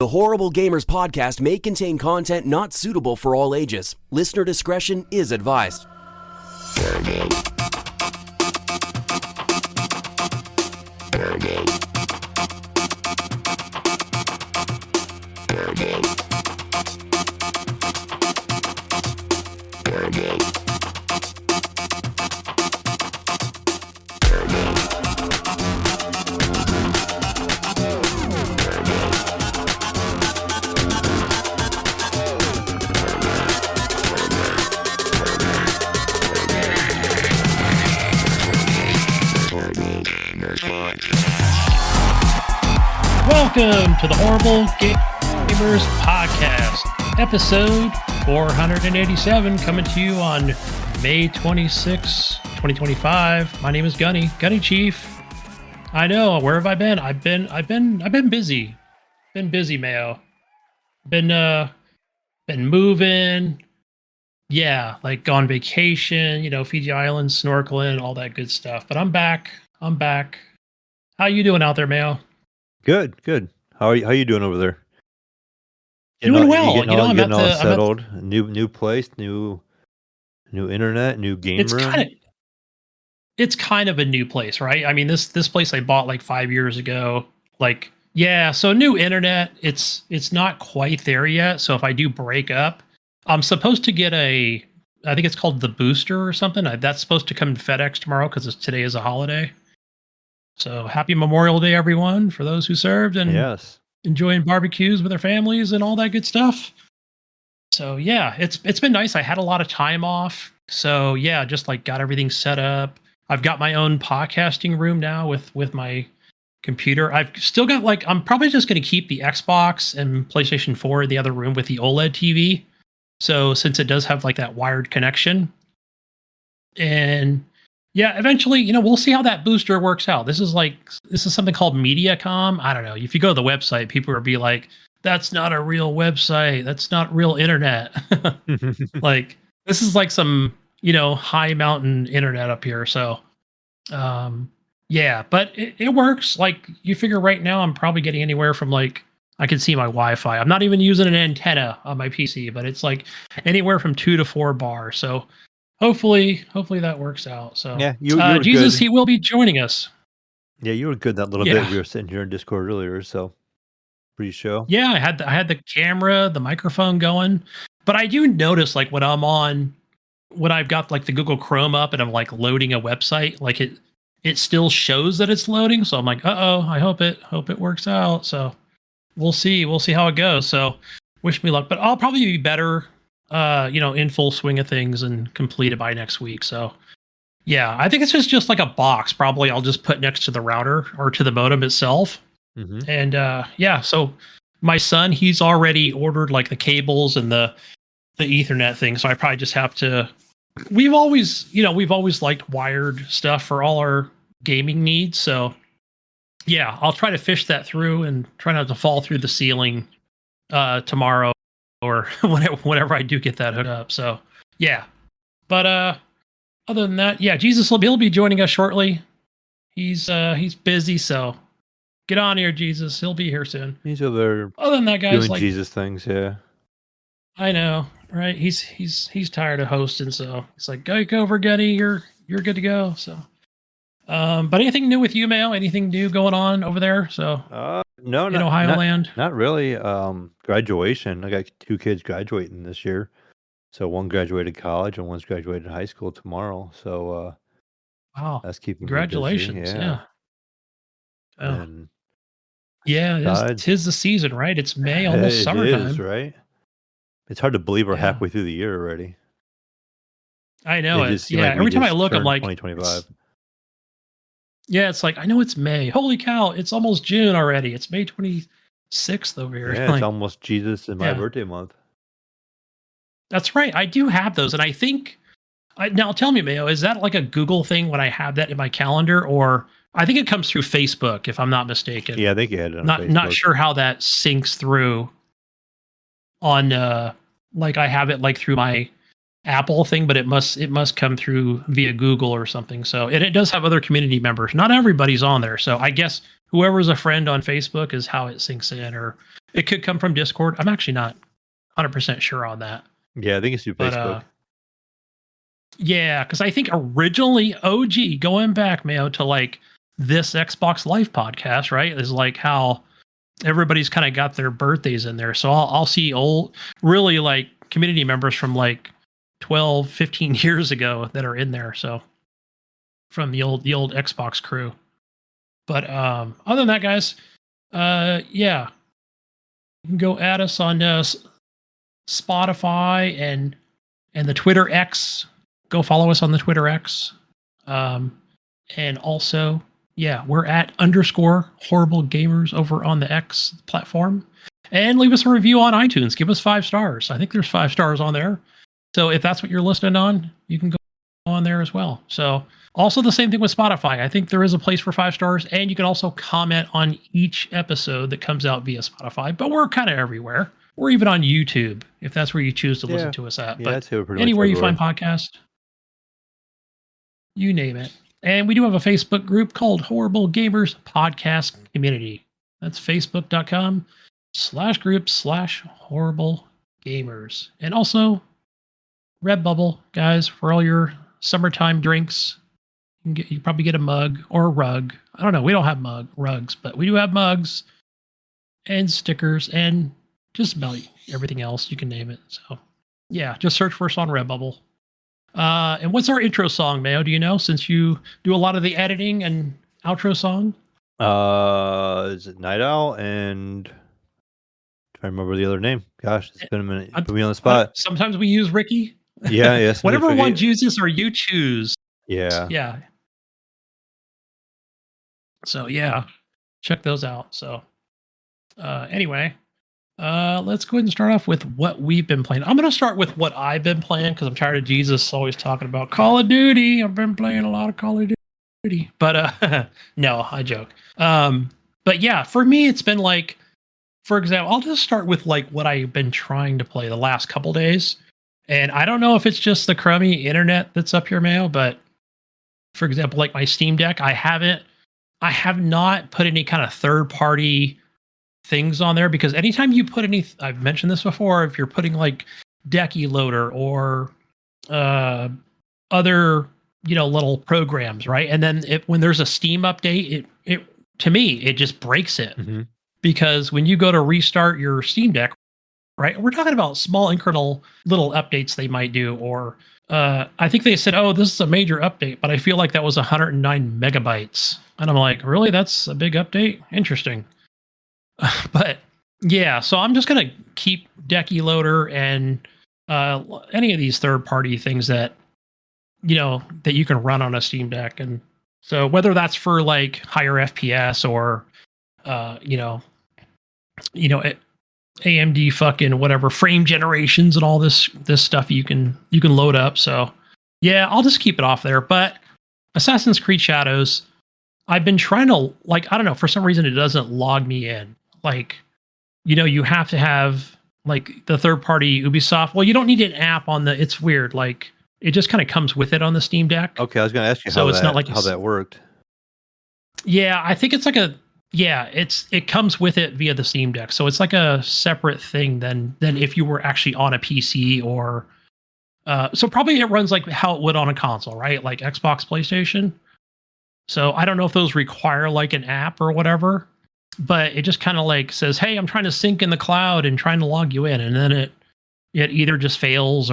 The Horrible Gamers podcast may contain content not suitable for all ages. Listener discretion is advised. Welcome to the Horrible Gamers podcast, episode 487, coming to you on May 26, 2025. My name is Gunny Chief. I know, where have I been? I've been busy. Been busy, Mayo. Been moving. Yeah, like on vacation, Fiji Islands, snorkeling, all that good stuff. But I'm back. How you doing out there, Mayo? Good. How you doing over there? Doing well. I'm getting all settled. New place, new internet, new game room. It's kind of a new place, right? I mean, this place I bought like 5 years ago. So new internet. It's not quite there yet. So if I do break up, I'm supposed to get I think it's called the booster or something. That's supposed to come to FedEx tomorrow because today is a holiday. So happy Memorial Day, everyone, for those who served and enjoying barbecues with their families and all that good stuff. So yeah, it's been nice. I had a lot of time off. So yeah, just got everything set up. I've got my own podcasting room now with my computer. I've still got I'm probably just going to keep the Xbox and PlayStation 4 in the other room with the OLED TV. So since it does have that wired connection, and yeah, eventually, we'll see how that booster works out. This is something called MediaCom. I don't know. If you go to the website, people will be like, "That's not a real website. That's not real internet." This is some high mountain internet up here. So, yeah, but it works. You figure right now, I'm probably getting anywhere from I can see my Wi-Fi. I'm not even using an antenna on my PC, but it's anywhere from 2 to 4 bars. So. Hopefully that works out. So yeah, you were Jesus, good. He will be joining us. Yeah, you were good that little bit. We were sitting here in Discord earlier, so pre-show. Yeah, I had the camera, the microphone going, but I do notice when I've got the Google Chrome up and I'm loading a website, it still shows that it's loading. So I'm I hope it works out. So we'll see how it goes. So wish me luck, but I'll probably be better. In full swing of things and completed by next week. So yeah, I think it's just a box. Probably I'll just put next to the router or to the modem itself. Mm-hmm. And so my son, he's already ordered the cables and the Ethernet thing. So I probably just have to, we've always liked wired stuff for all our gaming needs. So yeah, I'll try to fish that through and try not to fall through the ceiling tomorrow. Or whenever I do get that hooked up. So yeah. But other than that, yeah, Jesus he'll be joining us shortly. He's busy, so get on here, Jesus. He'll be here soon. He's over there. Other than that, guys, doing Jesus things, yeah. I know, right? He's tired of hosting, so it's go over, Gunny. You're good to go. So but anything new with you, Mayo? Anything new going on over there? So no, in Ohio land? Not really. Graduation. I got 2 kids graduating this year. So one graduated college and one's graduated high school tomorrow. So wow, that's keeping congratulations. me busy. Yeah. Oh. And yeah, tis the season, right? It's May, almost summertime. It is, right? It's hard to believe we're halfway through the year already. I know it. Yeah, every time I look, I'm 2025. Yeah, it's I know it's May. Holy cow, it's almost June already. It's May 26th over here. Yeah, it's almost Jesus and my birthday month. That's right. I do have those. And I think, now tell me, Mayo, is that a Google thing when I have that in my calendar? Or I think it comes through Facebook, if I'm not mistaken. Yeah, I think you had it on Facebook. Not sure how that syncs through on, I have it through my Apple thing, but it must come through via Google or something. So, and it does have other community members. Not everybody's on there. So I guess whoever's a friend on Facebook is how it syncs in, or it could come from Discord. I'm actually not 100% sure on that. Yeah, I think it's through But Facebook. yeah, because I think originally OG going back, Mayo, to like this Xbox Live podcast, right? Is like how everybody's kind of got their birthdays in there. So I'll see old, really like community members from like 12, 15 years ago that are in there. So from the old Xbox crew. But other than that, guys, yeah, you can go add us on Spotify and the Twitter X. Go follow us on the Twitter X. And also, yeah, we're at _horrible gamers over on the X platform. And leave us a review on iTunes. Give us 5 stars. I think there's 5 stars on there. So if that's what you're listening on, you can go on there as well. So also the same thing with Spotify. I think there is a place for 5 stars, and you can also comment on each episode that comes out via Spotify. But we're kind of everywhere. We're even on YouTube if that's where you choose to listen to us at. Yeah, but I'd say we're pretty anywhere much you find everywhere. podcasts, you name it. And we do have a Facebook group called Horrible Gamers Podcast Community. That's facebook.com/group/horrible gamers. And also Redbubble, guys, for all your summertime drinks. You probably get a mug or a rug. I don't know. We don't have rugs, but we do have mugs and stickers and just about everything else. You can name it. So yeah, just search for us on Redbubble. And what's our intro song, Mayo? Do you know, since you do a lot of the editing and outro song? Is it Night Owl and trying to remember the other name? Gosh, it's been a minute. Put me on the spot. Sometimes we use Ricky. Yeah, yes. Whatever one chooses or you choose. Yeah. Yeah. So yeah, check those out. So anyway, let's go ahead and start off with what we've been playing. I'm going to start with what I've been playing because I'm tired of Jesus always talking about Call of Duty. I've been playing a lot of Call of Duty, but no, I joke. But yeah, for me, it's been like, for example, I'll just start with like what I've been trying to play the last couple days. And I don't know if it's just the crummy internet that's up here, Mayo, but for example, like my Steam Deck, I have not put any kind of third-party things on there, because anytime you put any, I've mentioned this before, if you're putting like Decky Loader or other, little programs, right? And then when there's a Steam update, it to me, it just breaks it. Mm-hmm. Because when you go to restart your Steam Deck, right? We're talking about small incremental little updates they might do, or I think they said, oh, this is a major update, but I feel like that was 109 megabytes. And I'm like, really? That's a big update? Interesting. But yeah, so I'm just going to keep Decky Loader and any of these third-party things that, that you can run on a Steam Deck. And so whether that's for like higher FPS or, AMD fucking whatever frame generations and all this stuff you can load up. So yeah, I'll just keep it off there. But Assassin's Creed Shadows, I've been trying to, like, I don't know, for some reason it doesn't log me in. Like, you have to have like the third party Ubisoft. Well, you don't need an app on it's weird. Like it just kind of comes with it on the Steam Deck. Okay, I was going to ask you how that worked. Yeah, I think it's like it comes with it via the Steam Deck. So it's like a separate thing than if you were actually on a PC or so probably it runs like how it would on a console, right? Like Xbox, PlayStation. So I don't know if those require like an app or whatever, but it just kind of like says, "Hey, I'm trying to sync in the cloud and trying to log you in." And then it either just fails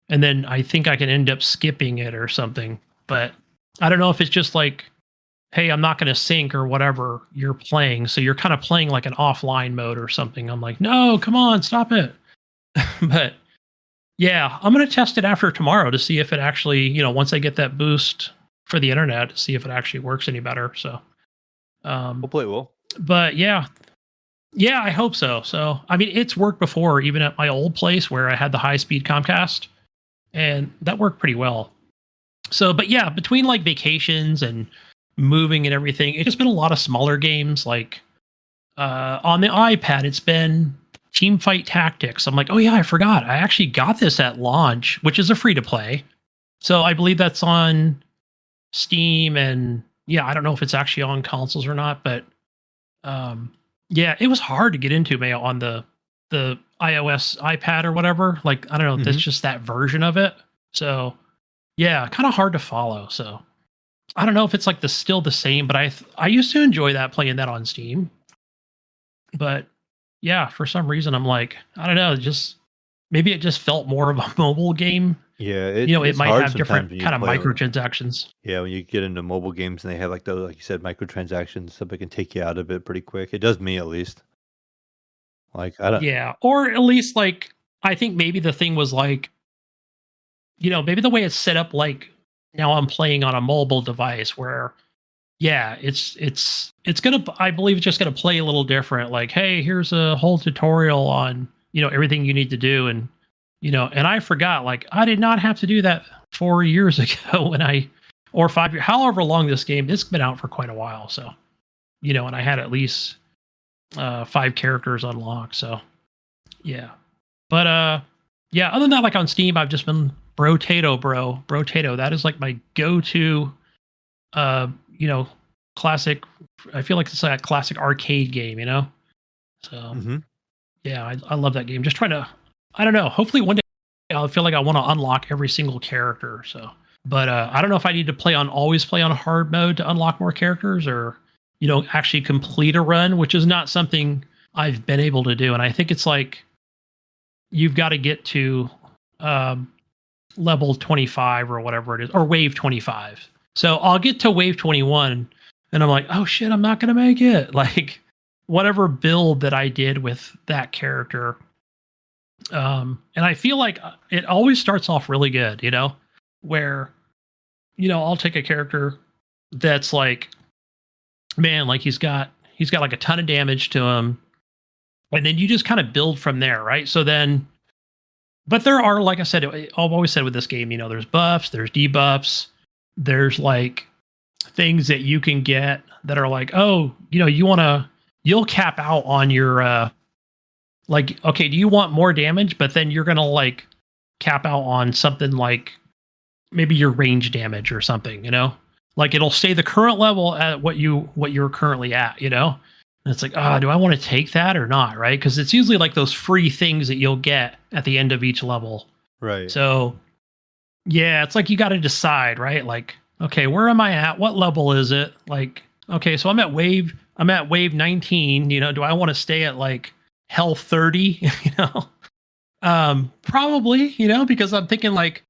and then I think I can end up skipping it or something. But I don't know if it's just like, hey, I'm not going to sync or whatever you're playing. So you're kind of playing like an offline mode or something. I'm like, no, come on, stop it. But yeah, I'm going to test it after tomorrow to see if it actually, once I get that boost for the internet, to see if it actually works any better. So hopefully it will. But yeah, I hope so. So, I mean, it's worked before, even at my old place where I had the high speed Comcast, and that worked pretty well. So, but yeah, between like vacations and moving and everything, it's just been a lot of smaller games. Like on the iPad, it's been Teamfight Tactics. I'm like, oh yeah, I forgot. I actually got this at launch, which is a free to play. So I believe that's on Steam and yeah, I don't know if it's actually on consoles or not, but yeah, it was hard to get into Mayo on the iOS iPad or whatever. Like, I don't know, that's Hmm. just that version of it. So yeah, kind of hard to follow. So I don't know if it's like still the same, but I used to enjoy that playing that on Steam. But yeah, for some reason I'm like, I don't know, just maybe it just felt more of a mobile game. Yeah, It it's might hard have sometimes different when you kind of play. microtransactions. Yeah, when you get into mobile games and they have like those, like you said, microtransactions, stuff that can take you out of it pretty quick. It does me at least. Like I don't. Yeah, or at least like I think maybe the thing was like, maybe the way it's set up, like now I'm playing on a mobile device where yeah, it's gonna, I believe it's just gonna play a little different. Like, hey, here's a whole tutorial on everything you need to do, and and I forgot, like I did not have to do that 4 years ago when or 5 years, however long this game, it's been out for quite a while. So and I had at least 5 characters unlocked. So yeah, but yeah, other than that, like on Steam, I've just been Brotato. That is like my go-to uh, you know, classic. I feel like it's like a classic arcade game, So Hmm. yeah, I love that game. Just trying to, I don't know. Hopefully one day I'll feel like I want to unlock every single character. So, but I don't know if I need to always play on hard mode to unlock more characters, or actually complete a run, which is not something I've been able to do. And I think it's like you've got to get to um, level 25 or whatever it is, or wave 25. So I'll get to wave 21 and I'm like, oh shit, I'm not going to make it. Like whatever build that I did with that character. And I feel like it always starts off really good, where, I'll take a character that's like, man, like he's got like a ton of damage to him. And then you just kind of build from there, right? So then, but there are, like I said, I've always said with this game, there's buffs, there's debuffs, there's like things that you can get that are like, oh, you'll cap out on your, like, okay, do you want more damage? But then you're going to like cap out on something like maybe your range damage or something, like it'll stay the current level at what you're currently at, And it's like, do I want to take that or not? Right. Cause it's usually like those free things that you'll get at the end of each level. Right. So yeah, it's like you got to decide, right? Like, okay, where am I at? What level is it? Like, okay, so I'm at wave 19, do I want to stay at like health 30, Probably, because I'm thinking like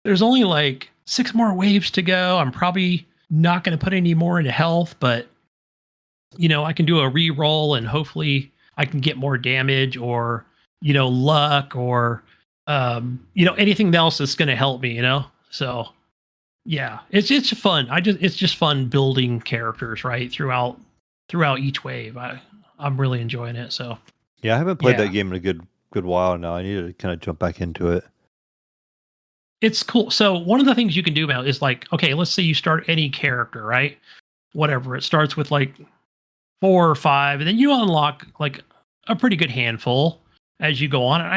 there's only like 6 more waves to go. I'm probably not going to put any more into health, but I can do a re-roll and hopefully I can get more damage, or luck, or anything else that's going to help me, So yeah, it's fun. It's just fun building characters, right, throughout each wave. I'm really enjoying it. So Yeah, I haven't played that yeah, game in a good while now. I need to kind of jump back into it. it's cool. So one of the things you can do about is like, okay, let's say you start any character, right? Whatever, it starts with like 4 or 5, and then you unlock like a pretty good handful as you go on. And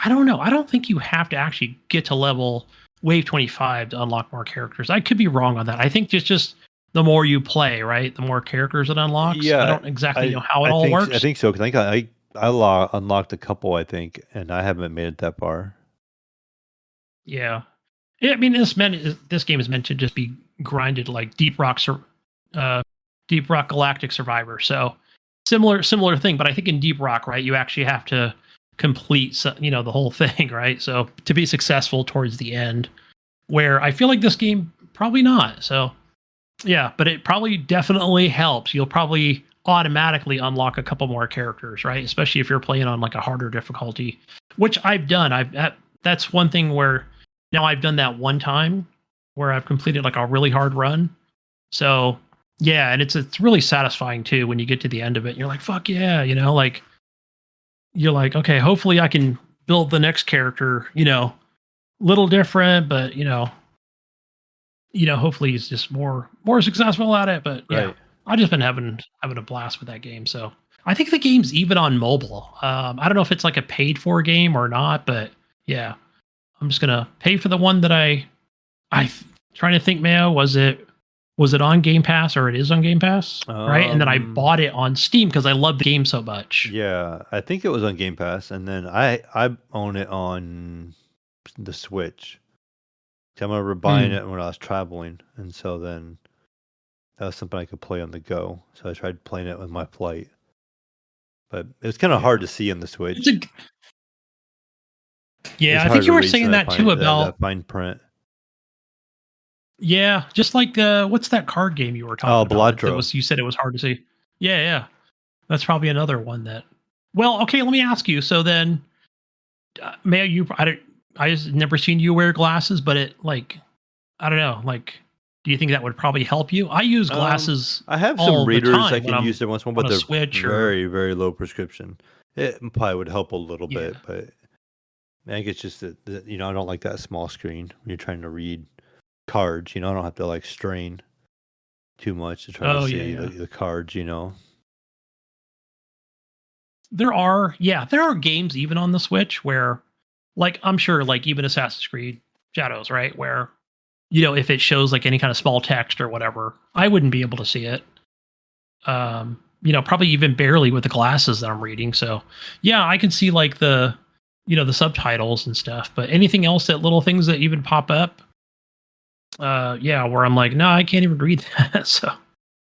I don't know. I don't think you have to actually get to level wave 25 to unlock more characters. I could be wrong on that. I think it's just the more you play, right, the more characters it unlocks. I Yeah, don't exactly know I how it I all think I works. think so. Cause I think unlocked a couple, I think, and I haven't made it that far. Yeah. Yeah, I mean, this game is meant to just be grinded like uh, Deep Rock Galactic Survivor. So similar thing, but I think in Deep Rock, right, you actually have to complete the whole thing, right? So to be successful towards the end, where I feel like this game probably not. So yeah, but it probably definitely helps. You'll probably automatically unlock a couple more characters, right? Especially if you're playing on like a harder difficulty, which I've done. That's one thing where now I've done that one time where I've completed like a really hard run. So yeah, and it's really satisfying too when you get to the end of it. And you're like, fuck yeah, like you're like, okay, hopefully I can build the next character, little different, but hopefully he's just more successful at it. But yeah, Right. I've just been having a blast with that game. So I think the game's even on mobile. I don't know if it's like a paid for game or not, but yeah, I'm just gonna pay for the one that I trying to think, Mayo, was it was it on Game Pass, or it is on Game Pass, right? And then I Um, bought it on Steam because I love the game so much. yeah, I think it was on Game Pass, and then I own it on the Switch. I remember buying Hmm. it when I was traveling, and so then that was something I could play on the go. So I tried playing it with my flight, but it was kind of hard Yeah. to see on the It's Switch. a It's yeah, I hard think to you were read saying some of that too about that fine print. yeah, just like what's that card game you were Oh, talking about? That Balatro. was you said it was hard to see. Yeah, yeah. That's probably another one that. Well, okay, let me ask you. So then, may you? I just never seen you wear glasses, but it like I don't know. Like, do you think that would probably help you? I use glasses I have some all the readers I time when can use I'm there once in a while, on but a they're Switch or very, very low prescription. It probably would help a little yeah. bit, but I think it's just that I don't like that small screen when you're trying to read cards. I don't have to like strain too much to try to Oh yeah, see yeah. the cards. There are games even on the Switch where, like, I'm sure, like even Assassin's Creed Shadows, right? Where if it shows like any kind of small text or whatever, I wouldn't be able to see it. Probably even barely with the glasses that I'm reading. So, yeah, I can see like the subtitles and stuff. But anything else, that little things that even pop up, yeah, where I'm like, no, I can't even read that. So,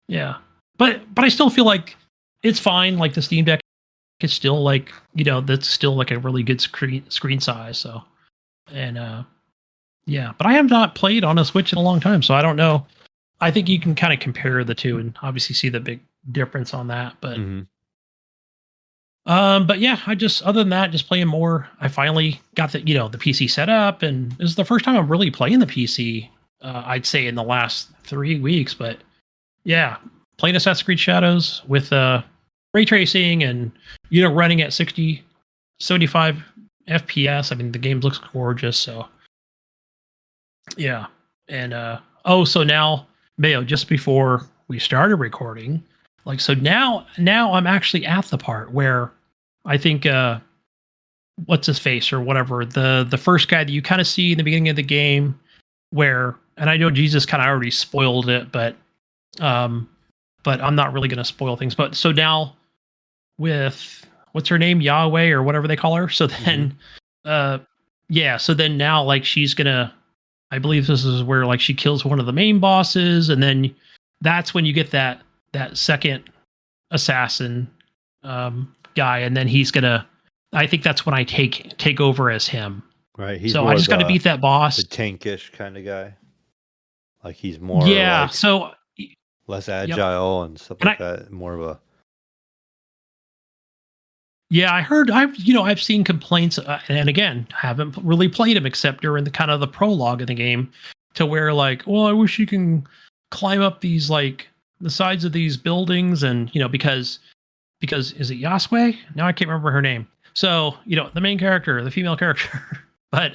yeah, but I still feel like it's fine. Like the Steam Deck is still like that's still like a really good screen size. So, and yeah, but I have not played on a Switch in a long time, so I don't know. I think you can kind of compare the two and obviously see the big difference on that. Hmm. But yeah, I just other than that, just playing more. I finally got the PC set up, and this is the first time I'm really playing the PC. I'd say in the last 3 weeks, but yeah, playing Assassin's Creed Shadows with ray tracing and running at 60, 75 FPS. I mean, the game looks gorgeous. So yeah, and so now Mayo, just before we started recording, like so now I'm actually at the part where I think what's his face or whatever, the first guy that you kind of see in the beginning of the game, where, and I know Jesus kind of already spoiled it, um but I'm not really going to spoil things. But so now with what's her name, Yahweh or whatever they call her, so Hmm. then uh yeah, so then now like she's gonna, I believe this is where like she kills one of the main bosses, and then that's when you get that second assassin guy, and then he's gonna. I think that's when I take over as him. Right. He's So I more just got to beat that boss. the tankish kind of guy. Like he's more Yeah. like So less yep. agile and stuff And like that. More of a yeah, I heard I've seen complaints, and again, haven't really played him except during the kind of the prologue of the game, to where like, well, I wish you can climb up these like the sides of these buildings, and because is it Yasue? Now I can't remember her name. So, the main character, the female character. But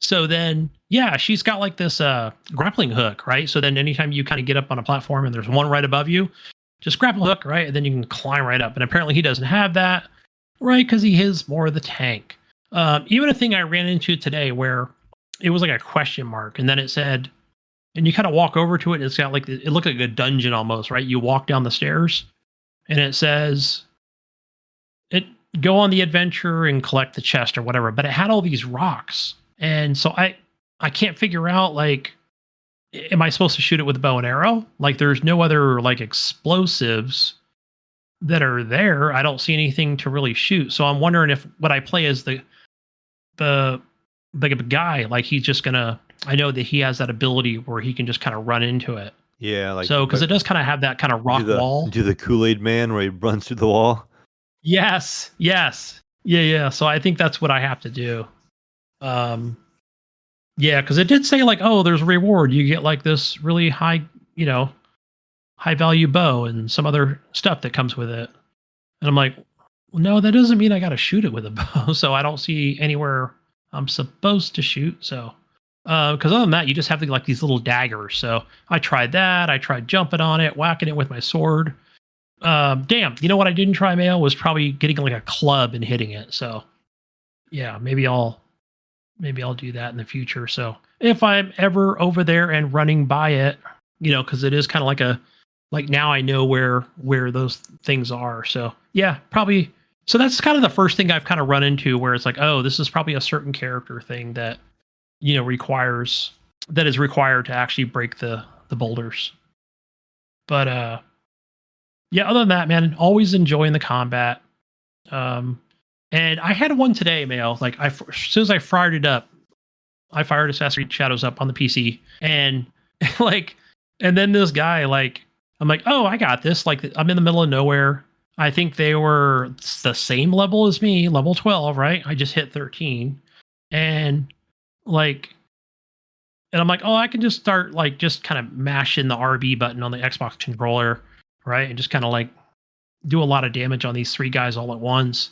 so then yeah, she's got like this grappling hook, right? So then anytime you kind of get up on a platform and there's one right above you, just grapple hook, right? And then you can climb right up. And apparently he doesn't have that, right? Because he is more the tank. Even a thing I ran into today where it was like a question mark, and then it said, and you kind of walk over to it, and it's got like it looked like a dungeon almost, right? You walk down the stairs, and it says it go on the adventure and collect the chest or whatever, but it had all these rocks, and so I can't figure out like, am I supposed to shoot it with a bow and arrow? Like there's no other like explosives that are there. I don't see anything to really shoot, so I'm wondering if what I play as the the guy, like he's just gonna, I know that he has that ability where he can just kind of run into it. yeah, like So because but it does kind of have that kind of do rock the wall. do the Kool-Aid man where he runs through the wall. Yes, yes. Yeah, yeah. So I think that's what I have to do. Um yeah, because it did say like, oh, there's a reward. You get like this really high, you know, high value bow and some other stuff that comes with it. And I'm like, well, no, that doesn't mean I gotta shoot it with a bow. So I don't see anywhere I'm supposed to shoot. So because other than that, you just have like these little daggers. So I tried that. I tried jumping on it, whacking it with my sword. Damn, you know what I didn't try, Mail, was probably getting like a club and hitting it. So yeah, maybe I'll do that in the future. So if I'm ever over there and running by it, because it is kind of like now I know where those things are. So yeah, probably. So that's kind of the first thing I've kind of run into where it's like, oh, this is probably a certain character thing that requires that is required to actually break the boulders. But yeah, other than that, man, always enjoying the combat. Um, and I had one today, Mail. Like as soon as I fired it up, I fired Assassin's Creed Shadows up on the PC, and like, and then this guy, like, I'm like, oh, I got this. Like, I'm in the middle of nowhere. I think they were the same level as me, level 12, right? I just hit 13, and like, and I'm like, oh, I can just start like just kind of mashing the RB button on the Xbox controller, right, and just kind of like do a lot of damage on these three guys all at once.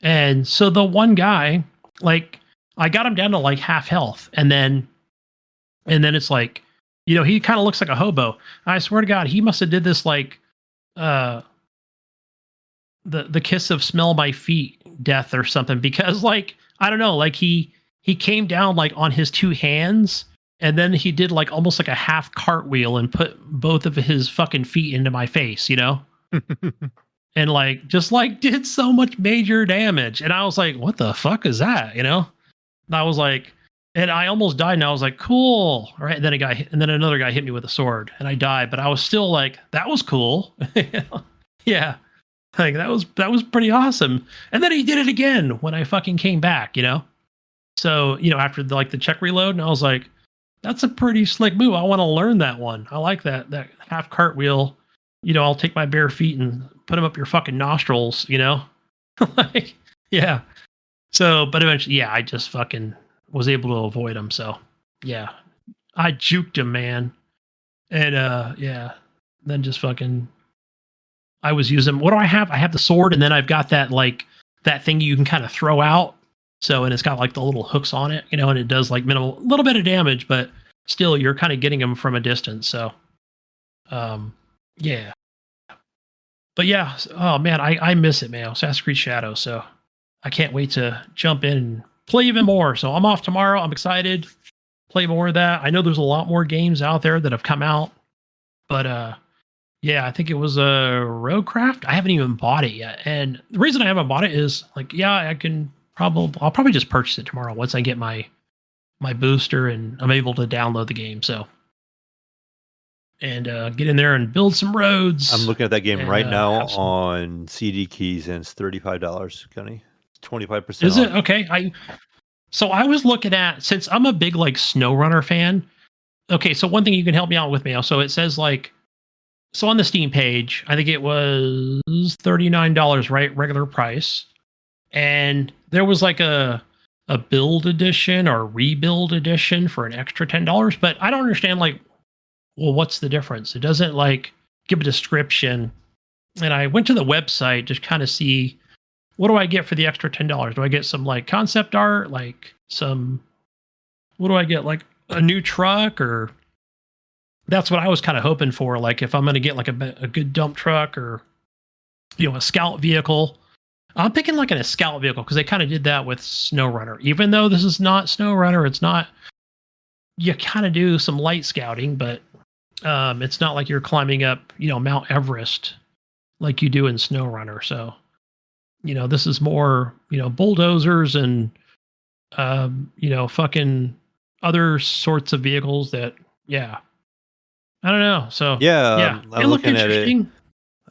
And so the one guy, like, I got him down to like half health, and then it's like, he kind of looks like a hobo. I swear to God, he must have did this like uh the kiss of smell my feet death or something, because like I don't know, like he came down like on his two hands, and then he did like almost like a half cartwheel and put both of his fucking feet into my face, and like just like did so much major damage. And I was like, what the fuck is that? And I was like, and I almost died, and I was like, cool. All right. And then another guy hit me with a sword, and I died, but I was still like, that was cool. Yeah. Like that was pretty awesome. And then he did it again when I fucking came back. So, after the check reload, and I was like, that's a pretty slick move. I want to learn that one. I like that half cartwheel. I'll take my bare feet and put them up your fucking nostrils. Like, yeah. So, but eventually, yeah, I just fucking was able to avoid him. So, yeah, I juked him, man. And yeah, then just fucking, I was using. What do I have? I have the sword, and then I've got that thing you can kind of throw out. So, and it's got like the little hooks on it, and it does like minimal, little bit of damage, but still, you're kind of getting them from a distance. So, yeah. But yeah, oh man, I miss it, man. Assassin's Creed Shadow. So I can't wait to jump in and play even more. So I'm off tomorrow. I'm excited. Play more of that. I know there's a lot more games out there that have come out, but yeah, I think it was a Roadcraft. I haven't even bought it yet, and the reason I haven't bought it is like, yeah, I'll probably just purchase it tomorrow once I get my booster and I'm able to download the game. So and get in there and build some roads. I'm looking at that game and, right now have some- on CD Keys, and it's $35, Gunny. 25% Is it off. okay? So I was looking at, since I'm a big like SnowRunner fan. Okay, so one thing you can help me out with, Mail. So it says like, so on the Steam page, I think it was $39, right? Regular price. And there was like a build edition or rebuild edition for an extra $10. But I don't understand, like, well, what's the difference? It doesn't like give a description. And I went to the website just kind of see, what do I get for the extra $10? Do I get some like concept art, like what do I get? Like a new truck, or that's what I was kind of hoping for. Like if I'm going to get like a good dump truck, or, a scout vehicle. I'm picking like a scout vehicle because they kind of did that with SnowRunner. Even though this is not SnowRunner, it's not, you kind of do some light scouting, but it's not like you're climbing up, Mount Everest like you do in SnowRunner. So, this is more, bulldozers and, fucking other sorts of vehicles that, yeah, I don't know. So, Yeah, yeah, it I'm looked looking at it interesting.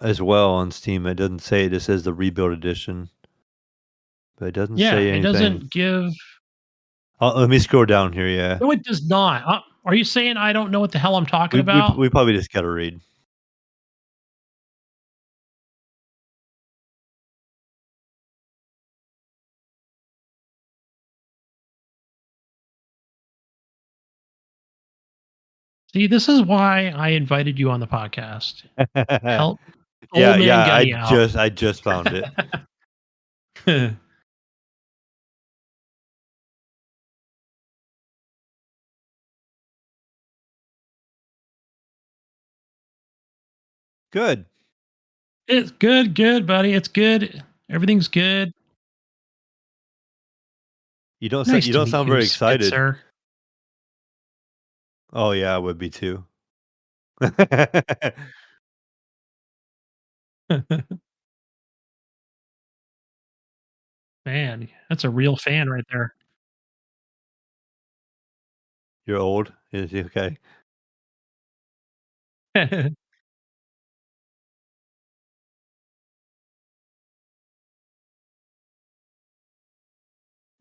as well on Steam. It doesn't say, this is the rebuild edition, but it doesn't Yeah, say it anything. doesn't give. Let me scroll down here. Yeah, No, it does not. Are you saying I don't know what the hell I'm talking we about? we probably just gotta read. See, this is why I invited you on the podcast. Help Yeah, old man yeah. Gunny out. I just found it. Good. It's good, good, buddy. It's good. Everything's good. Nice You to don't meet sound you, very good excited. sir. Oh yeah, I would be too. Man, that's a real fan right there. You're old? Is he okay?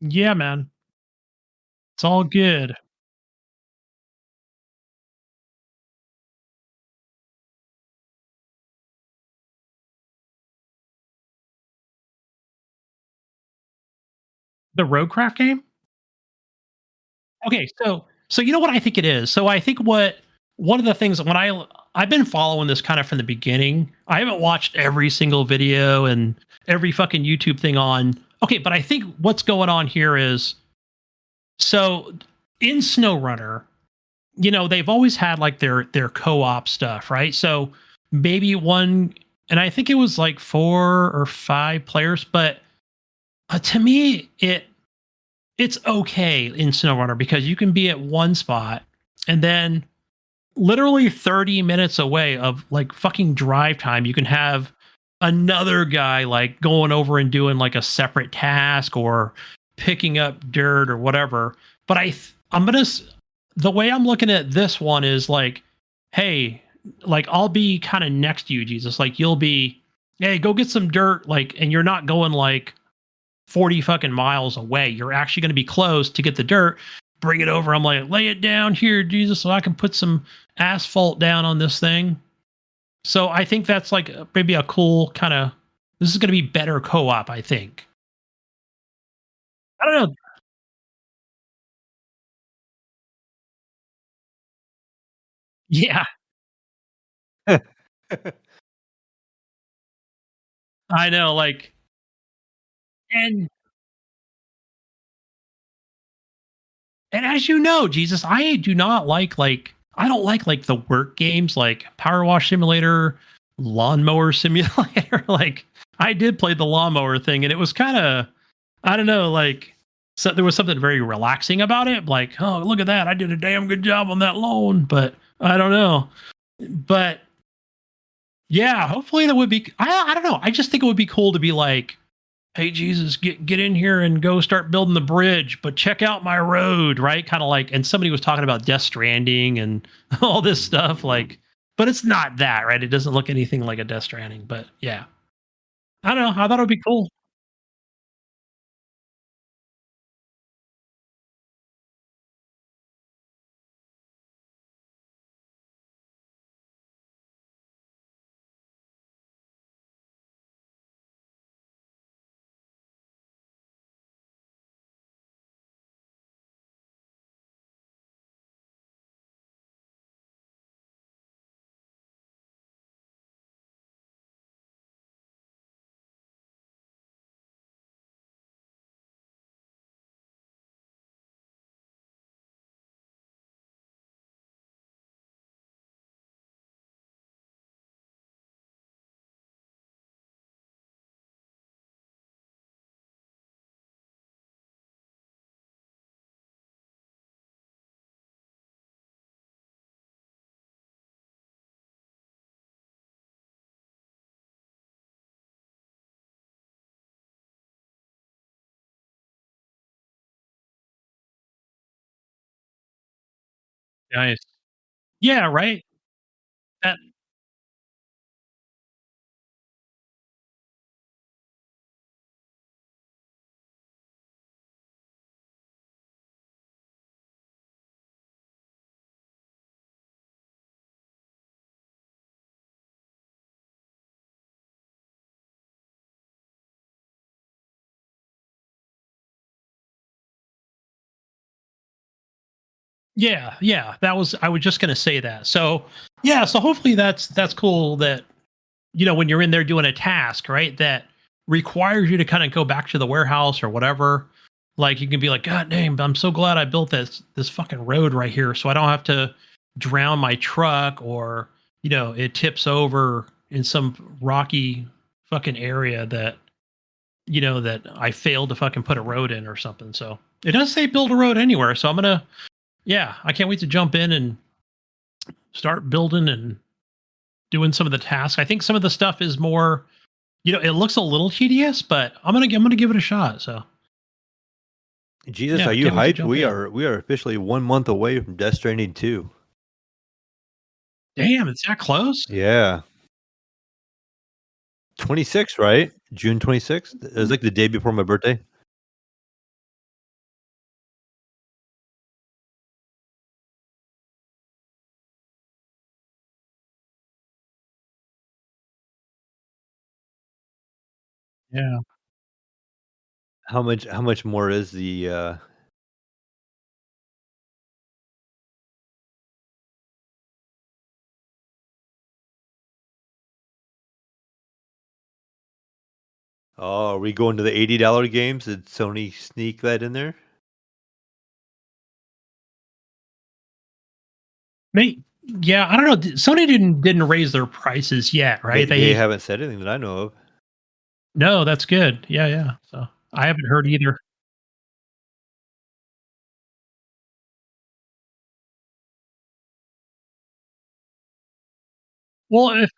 Yeah, man. It's all good. The Roadcraft game? Okay, so you know what I think it is? So I think what one of the things when I've been following this kind of from the beginning. I haven't watched every single video and every fucking YouTube thing on. Okay, but I think what's going on here is so in SnowRunner, they've always had like their co-op stuff, right? So maybe one and I think it was like 4 or 5 players, but to me it's okay in SnowRunner because you can be at one spot and then literally 30 minutes away of like fucking drive time, you can have another guy like going over and doing like a separate task or picking up dirt or whatever. But the way I'm looking at this one is like, hey, like I'll be kind of next to you, Jesus. Like you'll be, hey, go get some dirt, like, and you're not going like 40 fucking miles away. You're actually going to be close to get the dirt, bring it over. I'm like, lay it down here, Jesus, so I can put some asphalt down on this thing. So I think that's like maybe a cool kind of, this is going to be better co op, I think. I don't know. Yeah, I know. Like, and And as you know, Jesus, I do not I don't like the work games like Power Wash Simulator, Lawnmower Simulator. Like I did play the lawnmower thing and it was kind of I don't know, like so there was something very relaxing about it. Like, oh, look at that. I did a damn good job on that loan, but I don't know. But yeah, hopefully that would be I don't know. I just think it would be cool to be like hey Jesus, get in here and go start building the bridge, but check out my road, right? Kind of like, and somebody was talking about Death Stranding and all this stuff, like, but it's not that, right? It doesn't look anything like a Death Stranding, but yeah, I don't know. I thought it would be cool. Nice. Yeah, right. That yeah, yeah. That was I was just gonna say that. So yeah, so hopefully that's cool that when you're in there doing a task, right, that requires you to kind of go back to the warehouse or whatever, like you can be like, God damn, I'm so glad I built this fucking road right here, so I don't have to drown my truck or it tips over in some rocky fucking area that that I failed to fucking put a road in or something. So it does say build a road anywhere, so I'm gonna yeah, I can't wait to jump in and start building and doing some of the tasks. I think some of the stuff is more, it looks a little tedious, but I'm gonna give it a shot. So Jesus, are yeah, you can't wait to hyped? jump We in. are officially 1 month away from Death Stranding 2. Damn, it's that close. Yeah. 26th, right? June 26th? It was, like, the day before my birthday. Yeah. How much more is oh, are we going to the $80 games? Did Sony sneak that in there? May Yeah, I don't know. Sony didn't raise their prices yet, right? They haven't said anything that I know of. No, that's good. Yeah, yeah. So I haven't heard either. Well, if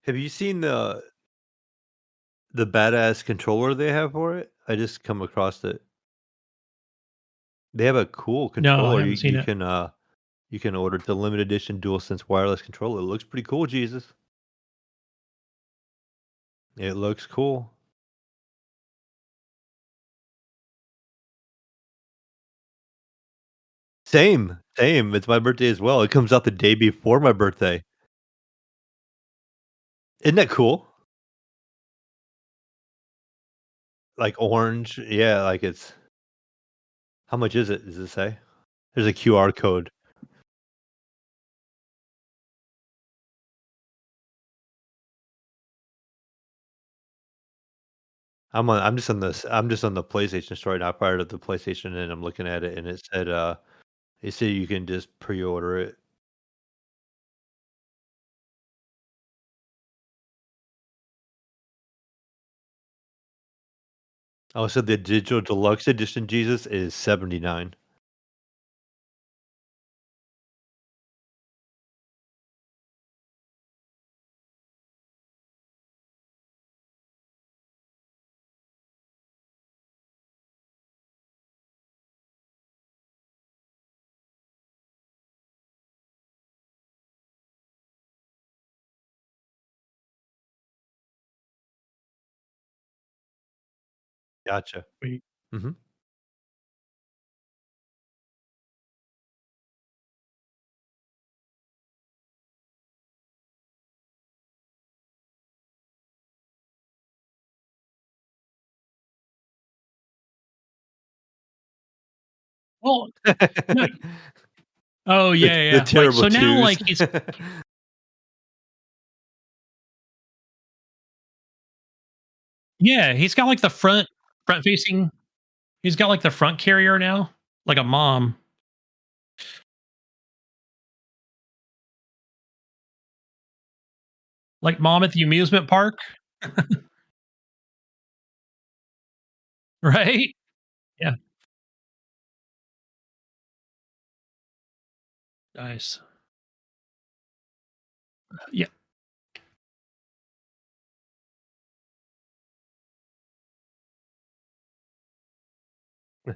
Have you seen the badass controller they have for it? I just come across it. They have a cool no, I controller. haven't seen it. You can order the limited edition DualSense wireless controller. It looks pretty cool, Jesus. It looks cool. Same, same. It's my birthday as well. It comes out the day before my birthday. Isn't that cool? Like orange. Yeah, like it's how much is it? Does it say? There's a QR code. I'm just on the PlayStation store right now. I fired up the PlayStation and I'm looking at it and it said you can just pre-order it. Oh, so the digital deluxe edition, Jesus, is 79. Gotcha. Wait. Mhm. Well, no. Oh yeah, yeah, The yeah. Like terrible so now, twos. like he's yeah, he's got like the front facing. He's got like the front carrier now, like a mom, like mom at the amusement park, right? Yeah, nice. Yeah.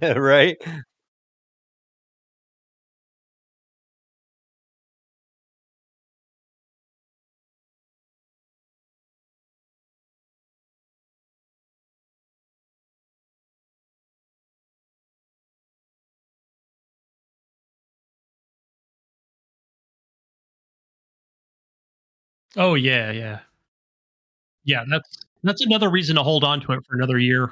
Right? Oh yeah, yeah, yeah. That's another reason to hold on to it for another year.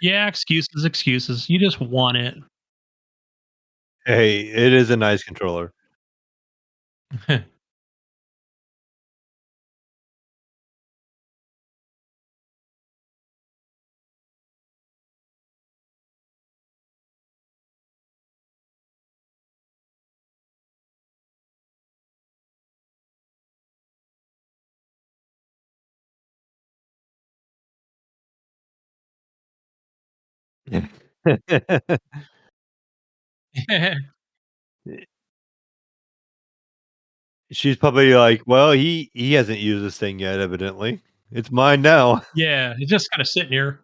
Yeah, excuses, excuses. You just want it. Hey, it is a nice controller. She's probably like, "Well, he hasn't used this thing yet, evidently. It's mine now." Yeah, it's just kinda sitting here.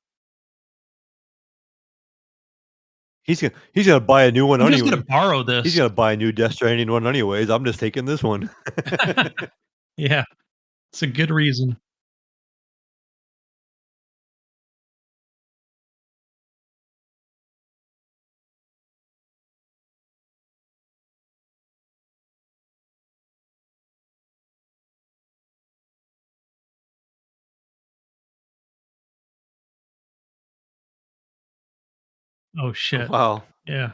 He's gonna buy a new one I'm just gonna anyway. borrow He's this. gonna buy a new Death Stranding one anyways. I'm just taking this one. Yeah, it's a good reason. Oh, shit. Wow. Yeah.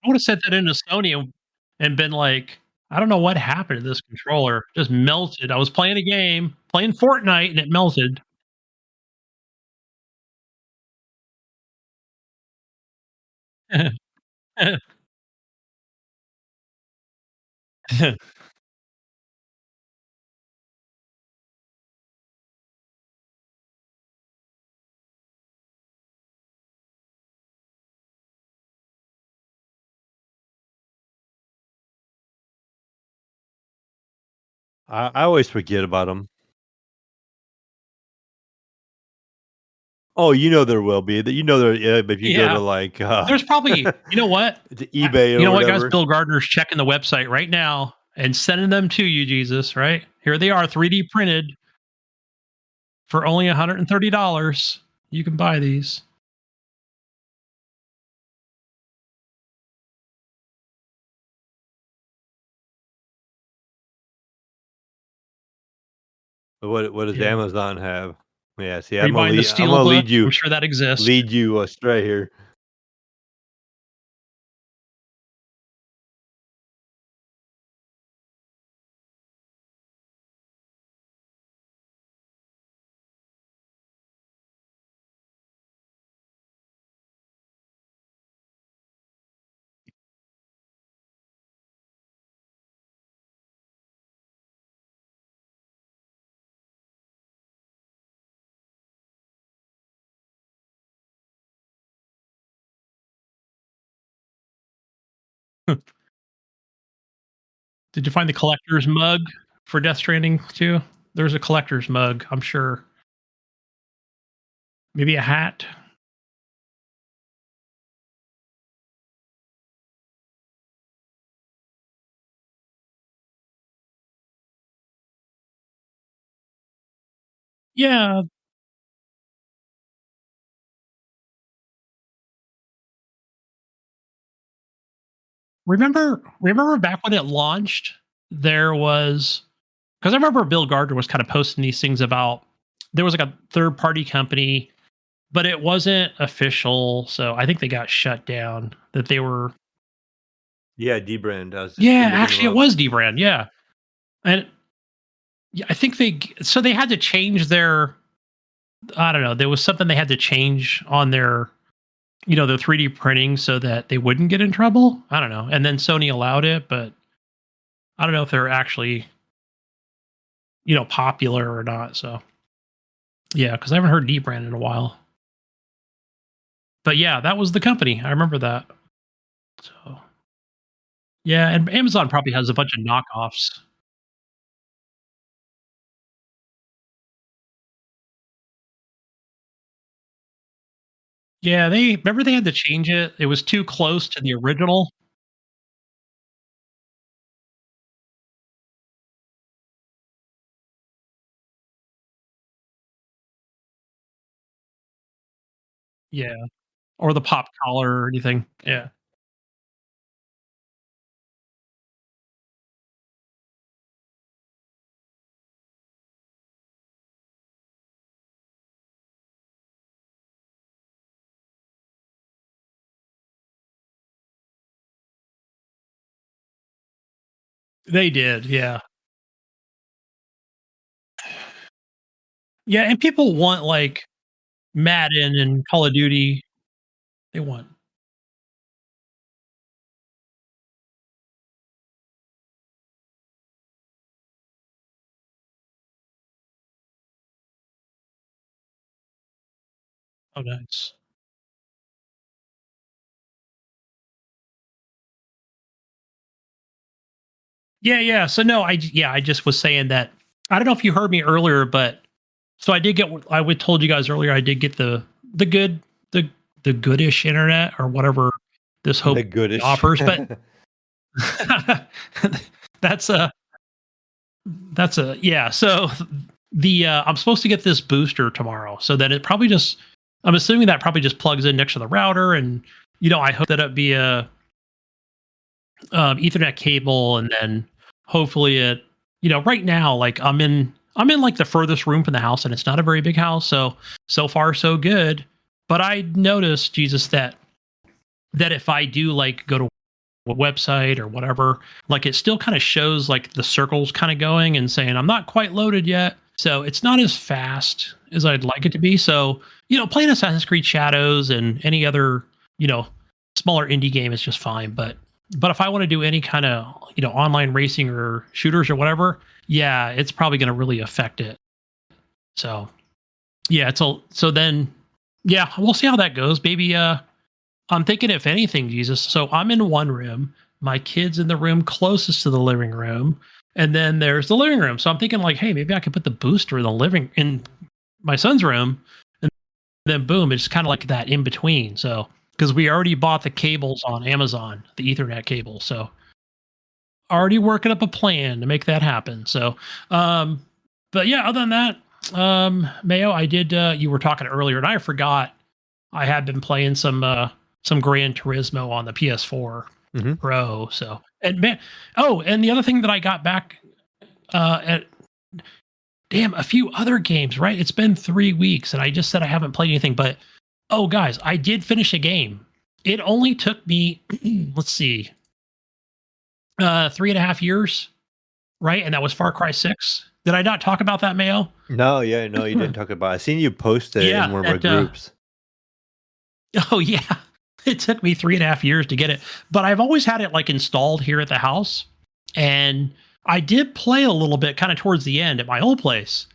I would've sent that into Sony and been like, "I don't know what happened to this controller, just melted. I was playing a game, playing Fortnite, and it melted." I always forget about them. Oh, you know there will be. That you know there yeah, but if you go to, Yeah. like, There's probably you know what? to eBay You or know what, guys? whatever. Bill Gardner's checking the website right now and sending them to you, Jesus, right? Here they are, 3D printed for only $130. You can buy these. But what does Yeah. Amazon have? Yeah, see, Are you buying the I'm steel gonna book? I'm sure that exists. lead you astray here. Did you find the collector's mug for Death Stranding too? There's a collector's mug, I'm sure. Maybe a hat? Yeah. Remember back when it launched, there was because I remember Bill Gardner was kind of posting these things about there was like a third party company, but it wasn't official. So I think they got shut down. That they were, Yeah, dbrand. I was just yeah, looking them actually, it up. was dbrand. Yeah. And yeah, I think so they had to change their, I don't know, there was something they had to change on their, the 3D printing so that they wouldn't get in trouble. I don't know. And then Sony allowed it, but I don't know if they're actually, popular or not. So yeah, because I haven't heard dbrand in a while. But yeah, that was the company. I remember that. So yeah, and Amazon probably has a bunch of knockoffs. Yeah, they remember they had to change it. It was too close to the original. Yeah. or the pop collar or anything. Yeah. They did, yeah. Yeah, and people want, like, Madden and Call of Duty. They want. Oh, nice. Yeah, yeah. So no, I just was saying that I don't know if you heard me earlier, but so I did get I would told you guys earlier I did get the good the the goodish internet or whatever this hope The goodish. offers, but that's a yeah. So the I'm supposed to get this booster tomorrow, so that it probably just I'm assuming that probably just plugs in next to the router, and I hook that up via Ethernet cable, and then hopefully it. Right now, like I'm in like the furthest room from the house, and it's not a very big house, so far so good. But I noticed, Jesus, that if I do like go to a website or whatever, like it still kind of shows like the circles kind of going and saying I'm not quite loaded yet. So it's not as fast as I'd like it to be. So, playing Assassin's Creed Shadows and any other, you know, smaller indie game is just fine. But if I want to do any kind of, online racing or shooters or whatever, yeah, it's probably going to really affect it. So, yeah, so then yeah, we'll see how that goes. Maybe I'm thinking, if anything, Jesus. So I'm in one room, my kid's in the room closest to the living room, and then there's the living room. So I'm thinking, like, hey, maybe I could put the booster in my son's room, and then boom, it's kind of like that in between. So because we already bought the cables on Amazon, the Ethernet cable, so already working up a plan to make that happen. So, um, but yeah, other than that, Mayo, I did. You were talking earlier, and I forgot I had been playing some Gran Turismo on the PS4 Hmm. Pro. So, and man, oh, and the other thing that I got back, at damn, a few other games. Right, it's been 3 weeks, and I just said I haven't played anything. But oh, guys, I did finish a game. It only took me, let's see, 3.5 years, right? And that was Far Cry 6. Did I not talk about that, Mayo? No, yeah, no, you didn't talk about it. I seen you post it in Yeah, one of our that groups. oh yeah. It took me 3.5 years to get it. But I've always had it like installed here at the house. And I did play a little bit kind of towards the end at my old place.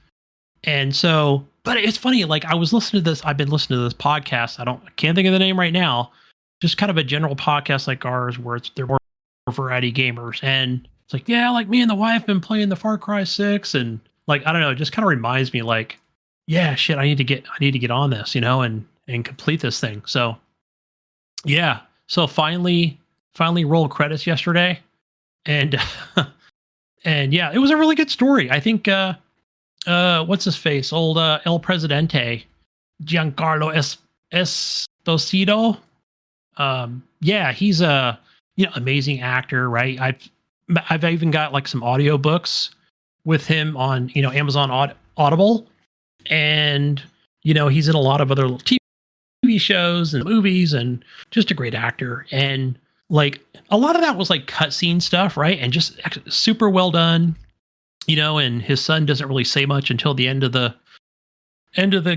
And so, but it's funny, like I was listening to this, I've been listening to this podcast. I can't think of the name right now. Just kind of a general podcast like ours where they're more variety gamers. And it's like, yeah, like me and the wife been playing the Far Cry 6, and like I don't know, it just kind of reminds me like, yeah, shit, I need to get on this, and complete this thing. So yeah. So finally rolled credits yesterday, and and yeah, it was a really good story. I think what's his face? Old El Presidente, Giancarlo Esposito. Yeah, he's a amazing actor, right? I've even got like some audiobooks with him on, Amazon Audible, and he's in a lot of other TV shows and movies, and just a great actor. And like a lot of that was like cutscene stuff, right? And just super well done, and his son doesn't really say much until the end of the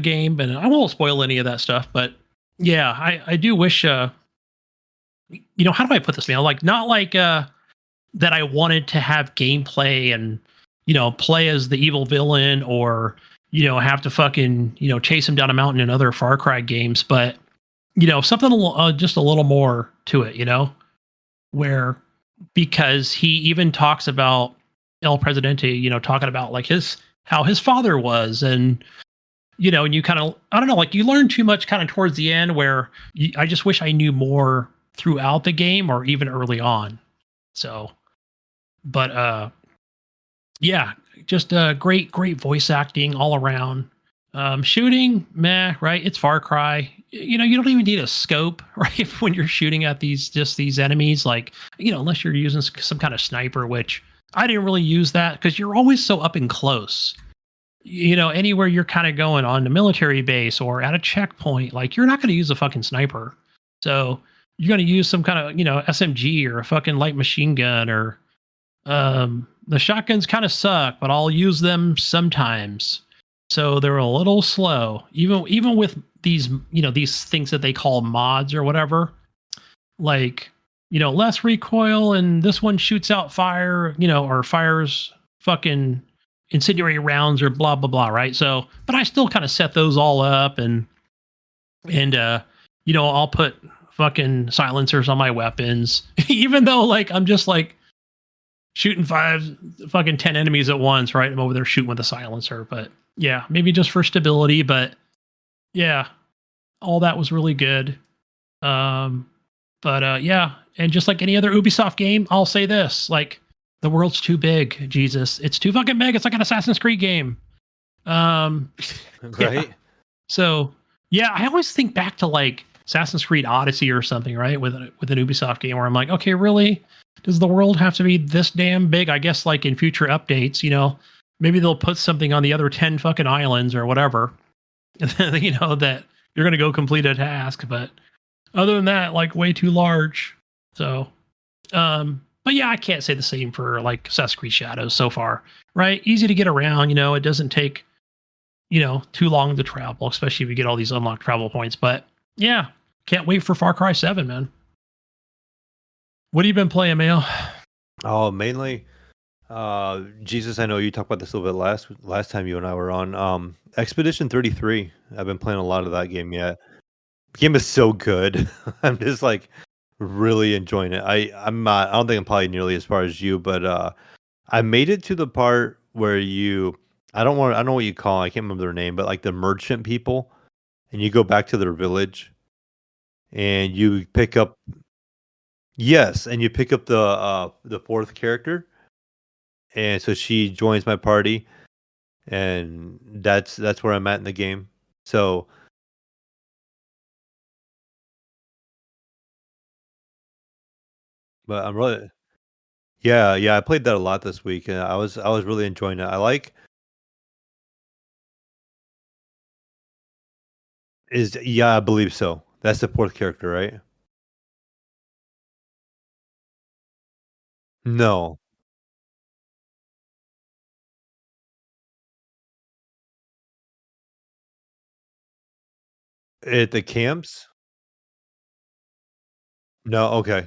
game. And I won't spoil any of that stuff, but yeah, I do wish, how do I put this, man? Like, not like, that I wanted to have gameplay and, play as the evil villain, or, have to fucking, chase him down a mountain in other Far Cry games, but, something just a little more to it, where, because he even talks about El Presidente, talking about like how his father was, and, and you kind of, I don't know, like you learn too much kind of towards the end, where I just wish I knew more throughout the game or even early on. So, but yeah, just great voice acting all around. Shooting, meh, right? It's Far Cry. you don't even need a scope, right? When you're shooting at these enemies, like, unless you're using some kind of sniper, which I didn't really use that because you're always so up and close. Anywhere you're kind of going on the military base or at a checkpoint, like you're not going to use a fucking sniper. So you're going to use some kind of, SMG or a fucking light machine gun or the shotguns kind of suck, but I'll use them sometimes. So they're a little slow. Even with these things that they call mods or whatever, like, less recoil and this one shoots out fire, or fires fucking incendiary rounds or blah blah blah, right? So, but I still kind of set those all up and I'll put fucking silencers on my weapons, even though like I'm just like shooting fucking 10 enemies at once, right? I'm over there shooting with a silencer, but yeah, maybe just for stability, but yeah, all that was really good. Um, but yeah, and just like any other Ubisoft game, I'll say this: like the world's too big. Jesus, it's too fucking big. It's like an Assassin's Creed game. Um, yeah. Right? So yeah, I always think back to like Assassin's Creed Odyssey or something, right? With an Ubisoft game where I'm like, okay, really? Does the world have to be this damn big? I guess like in future updates, maybe they'll put something on the other 10 fucking islands or whatever. That you're gonna go complete a task. But other than that, like way too large. So but yeah, I can't say the same for like Assassin's Creed Shadows so far. Right? Easy to get around, it doesn't take too long to travel, especially if you get all these unlocked travel points. But yeah, can't wait for Far Cry 7, man. What have you been playing, Mail? Oh, mainly, Jesus. I know you talked about this a little bit last time you and I were on. Expedition 33. I've been playing a lot of that game. Yeah, the game is so good. I'm just like really enjoying it. I'm not. I don't think I'm probably nearly as far as you, but I made it to the part where you. I don't know what you call. I can't remember their name, but like the merchant people, and you go back to their village and you pick up. Yes, and you pick up the fourth character, and so she joins my party, and that's where I'm at in the game. So, but I'm really yeah, yeah, I played that a lot this week, and I was really enjoying it. I like is yeah, I believe so. That's the fourth character, right? No, at the camps? No, okay.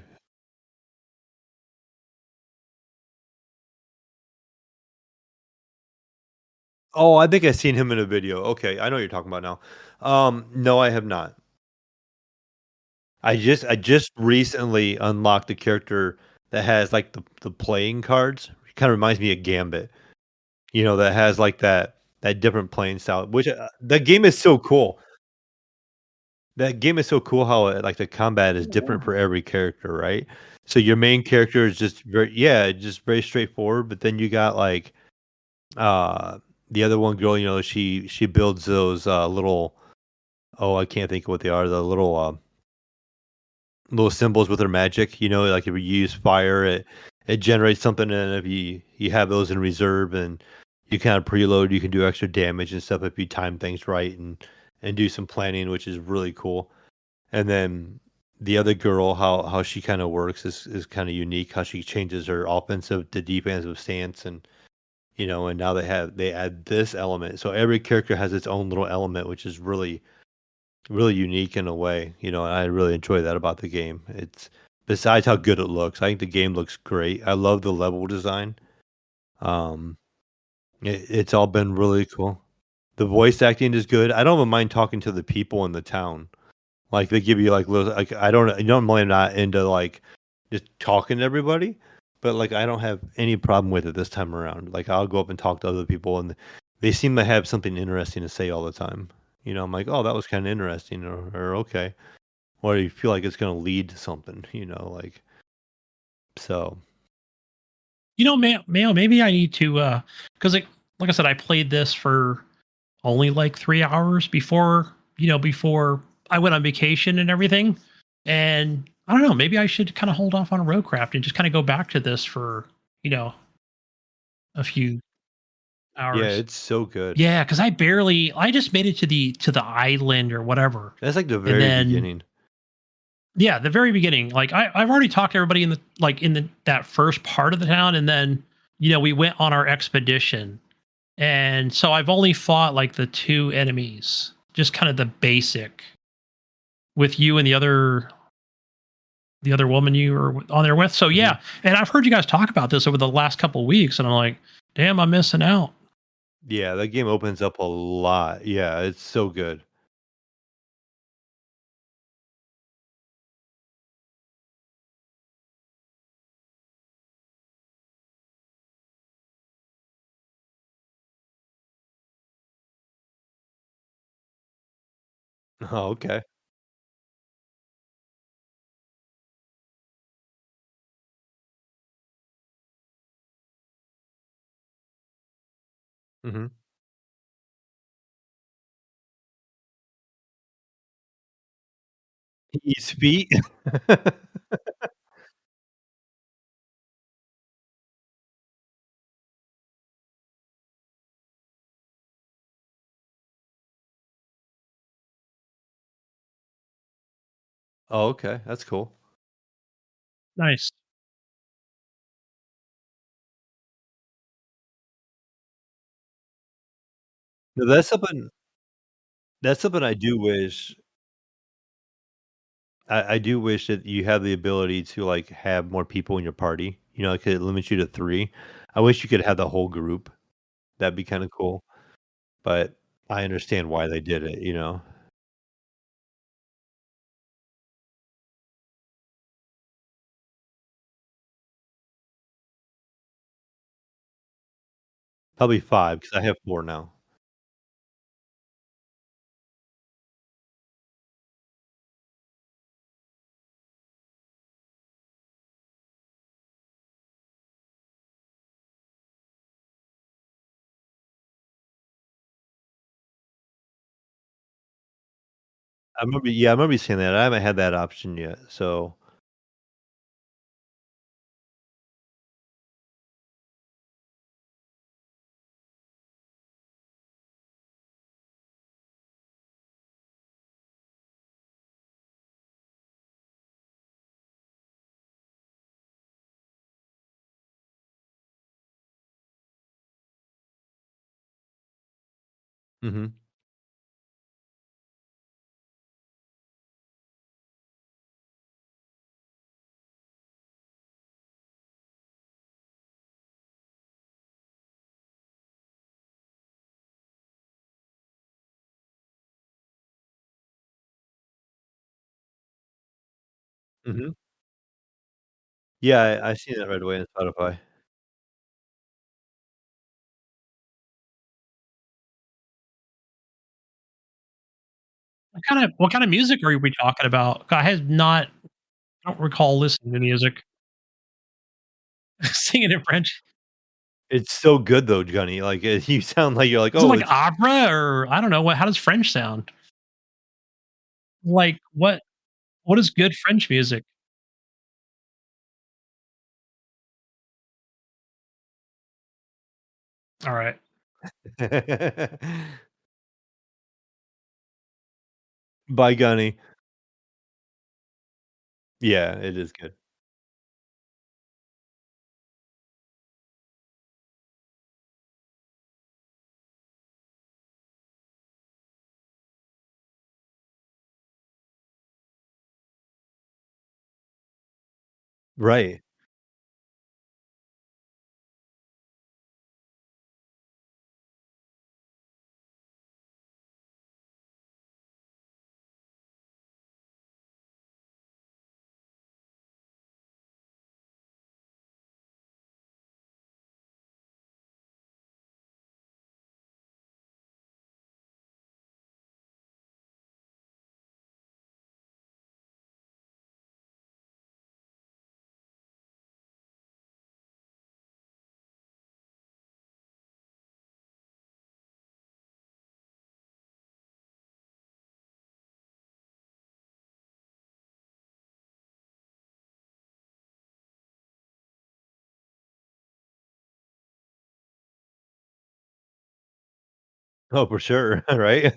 Oh, I think I seen him in a video. Okay, I know what you're talking about now. No, I have not. I just recently unlocked a character that has like the playing cards. Kind of reminds me of Gambit. That has like that different playing style. Which that game is so cool. That game is so cool how like the combat is different for every character, right? So your main character is just very yeah, just very straightforward. But then you got like uh the other one girl. She builds those little oh I can't think of what they are. The little symbols with their magic, like if you use fire, it generates something, and if you have those in reserve and you kind of preload, you can do extra damage and stuff if you time things right and do some planning, which is really cool. And then the other girl, how she kind of works is kind of unique. How she changes her offensive to defensive stance, and now they add this element. So every character has its own little element, which is really unique in a way, and I really enjoy that about the game. It's besides how good it looks, I think the game looks great. I love the level design. Um, it's all been really cool. The voice acting is good. I don't even mind talking to the people in the town. Like they give you like little like I don't normally I'm not into like just talking to everybody, but like I don't have any problem with it this time around. Like I'll go up and talk to other people, and they seem to have something interesting to say all the time. I'm like, oh, that was kind of interesting, or okay. Or you feel like it's gonna lead to something, like so. Mail, maybe I need to because like I said, I played this for only like 3 hours before I went on vacation and everything, and I don't know, maybe I should kind of hold off on roadcraft and just kind of go back to this for you know a few Yeah, hours. it's so good. Yeah, because I just made it to the island or whatever, That's like the and very then beginning. yeah, the very beginning. Like I've already talked to everybody in the that first part of the town, and then we went on our expedition, and so I've only fought like the two enemies, just kind of the basic with you and the other woman you were on there with. So Mhm. yeah, and I've heard you guys talk about this over the last couple of weeks, and I'm like, damn, I'm missing out. Yeah, that game opens up a lot. Yeah, it's so good. Oh, okay. Mhm. Eats feet? Oh, okay, that's cool. Nice. No, that's something I do wish I do wish that you have the ability to, like, have more people in your party, like, it limits you to 3. I wish you could have the whole group. That'd be kinda cool, but I understand why they did it. Probably 5 because I have 4 now. I remember you saying that. I haven't had that option yet, so mhm. Mhm. Yeah, I seen that right away on Spotify. What kind of music are we talking about? I don't recall listening to music. Singing in French. It's so good though, Johnny, like, you sound like you're like, Is it "Oh, like it's." opera or I don't know how does French sound? Like what is good French music? All right. By Gunny. Yeah, it is good. Right. Oh, for sure, right?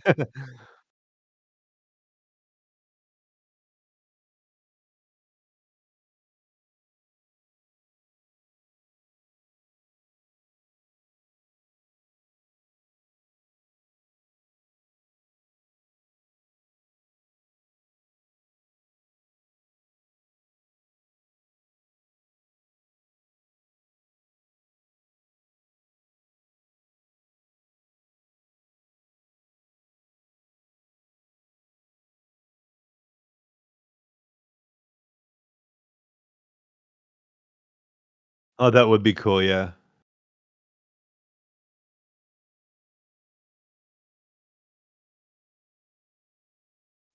Oh, that would be cool, yeah.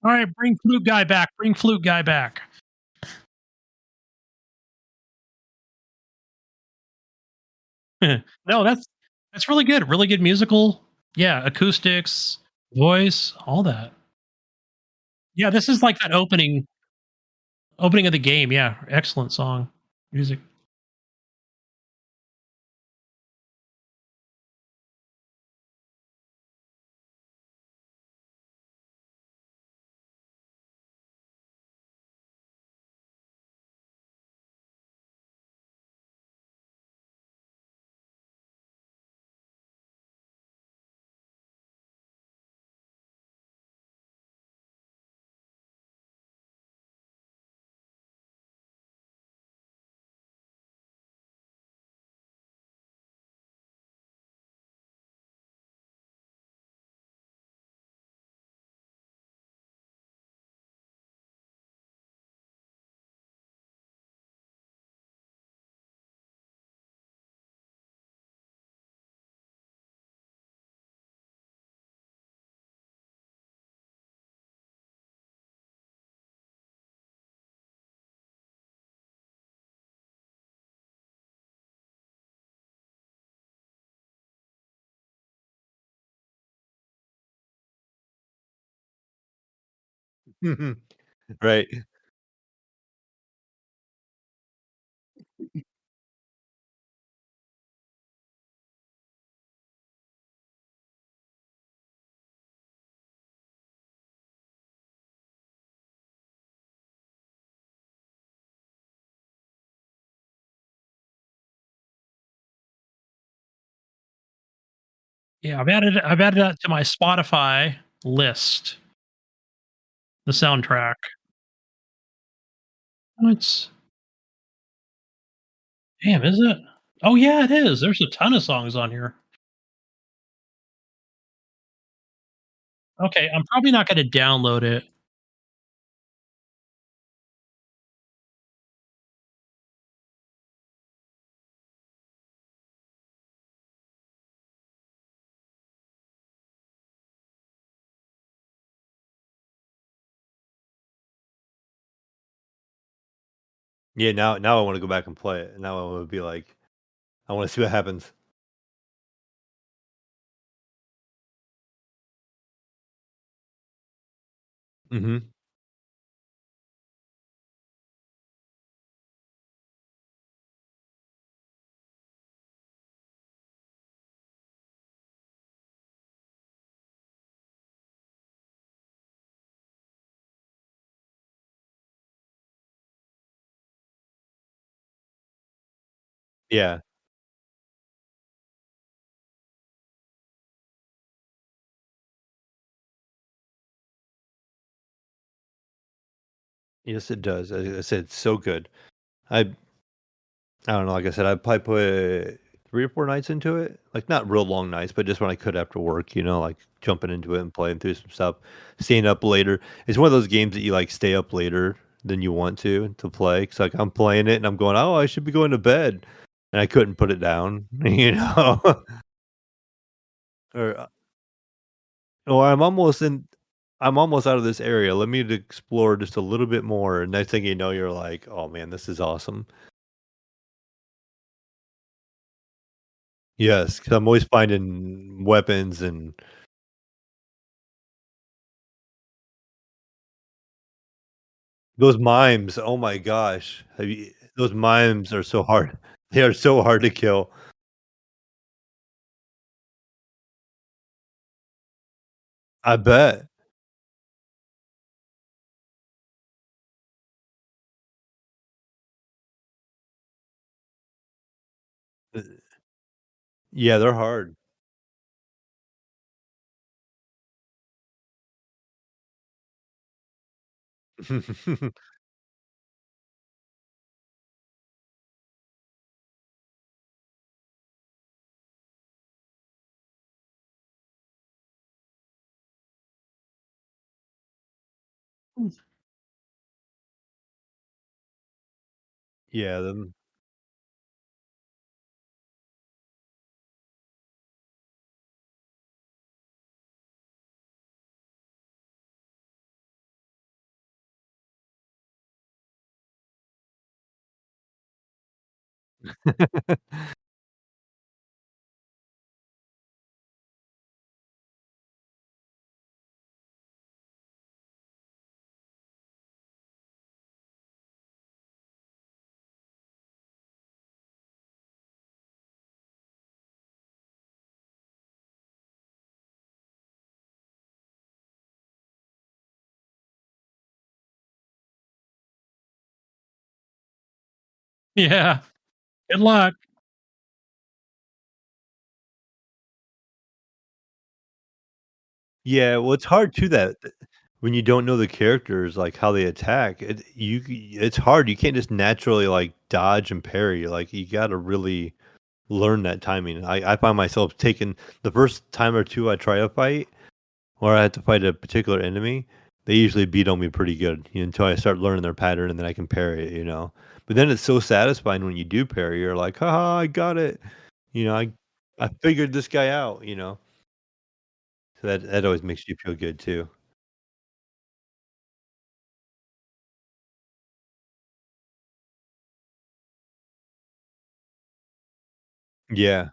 All right, bring flute guy back. Bring flute guy back. No, that's really good. Really good musical. Yeah, acoustics, voice, all that. Yeah, this is like that opening of the game. Yeah, excellent song, music. Right. Yeah, I've added that to my Spotify list. The soundtrack. It's damn, is it? Oh yeah, it is. There's a ton of songs on here. Okay, I'm probably not gonna download it. Yeah, now I wanna go back and play it. Now I wanna be like, I wanna see what happens. Mhm. Yeah. Yes, it does. I said it's so good. I I don't know, like I said, I'd probably put 3 or 4 nights into it. Like, not real long nights, but just when I could after work, like, jumping into it and playing through some stuff, staying up later. It's one of those games that you, like, stay up later than you want to play. 'Cause, like, I'm playing it and I'm going, "Oh, I should be going to bed," and I couldn't put it down, you know? Or, or I'm almost out of this area. Let me to explore just a little bit more, and next thing you know, you're like, "Oh, man, this is awesome." Yes, 'cause I'm always finding weapons and those mimes, oh my gosh. Have you those mimes are so hard. They are so hard to kill. I bet. Uh, yeah, they're hard. Yeah, them Yeah. Good luck. Yeah, well, it's hard too that when you don't know the characters, like, how they attack, it's hard, you can't just naturally, like, dodge and parry, like, you gotta really learn that timing. I find myself taking the first time or 2 I try a fight, or I have to fight a particular enemy, they usually beat on me pretty good, until I start learning their pattern and then I can parry it, you know? But then it's so satisfying when you do parry, you're like, "Haha, I got it." You know, I figured this guy out, you know? So that always makes you feel good too. Yeah.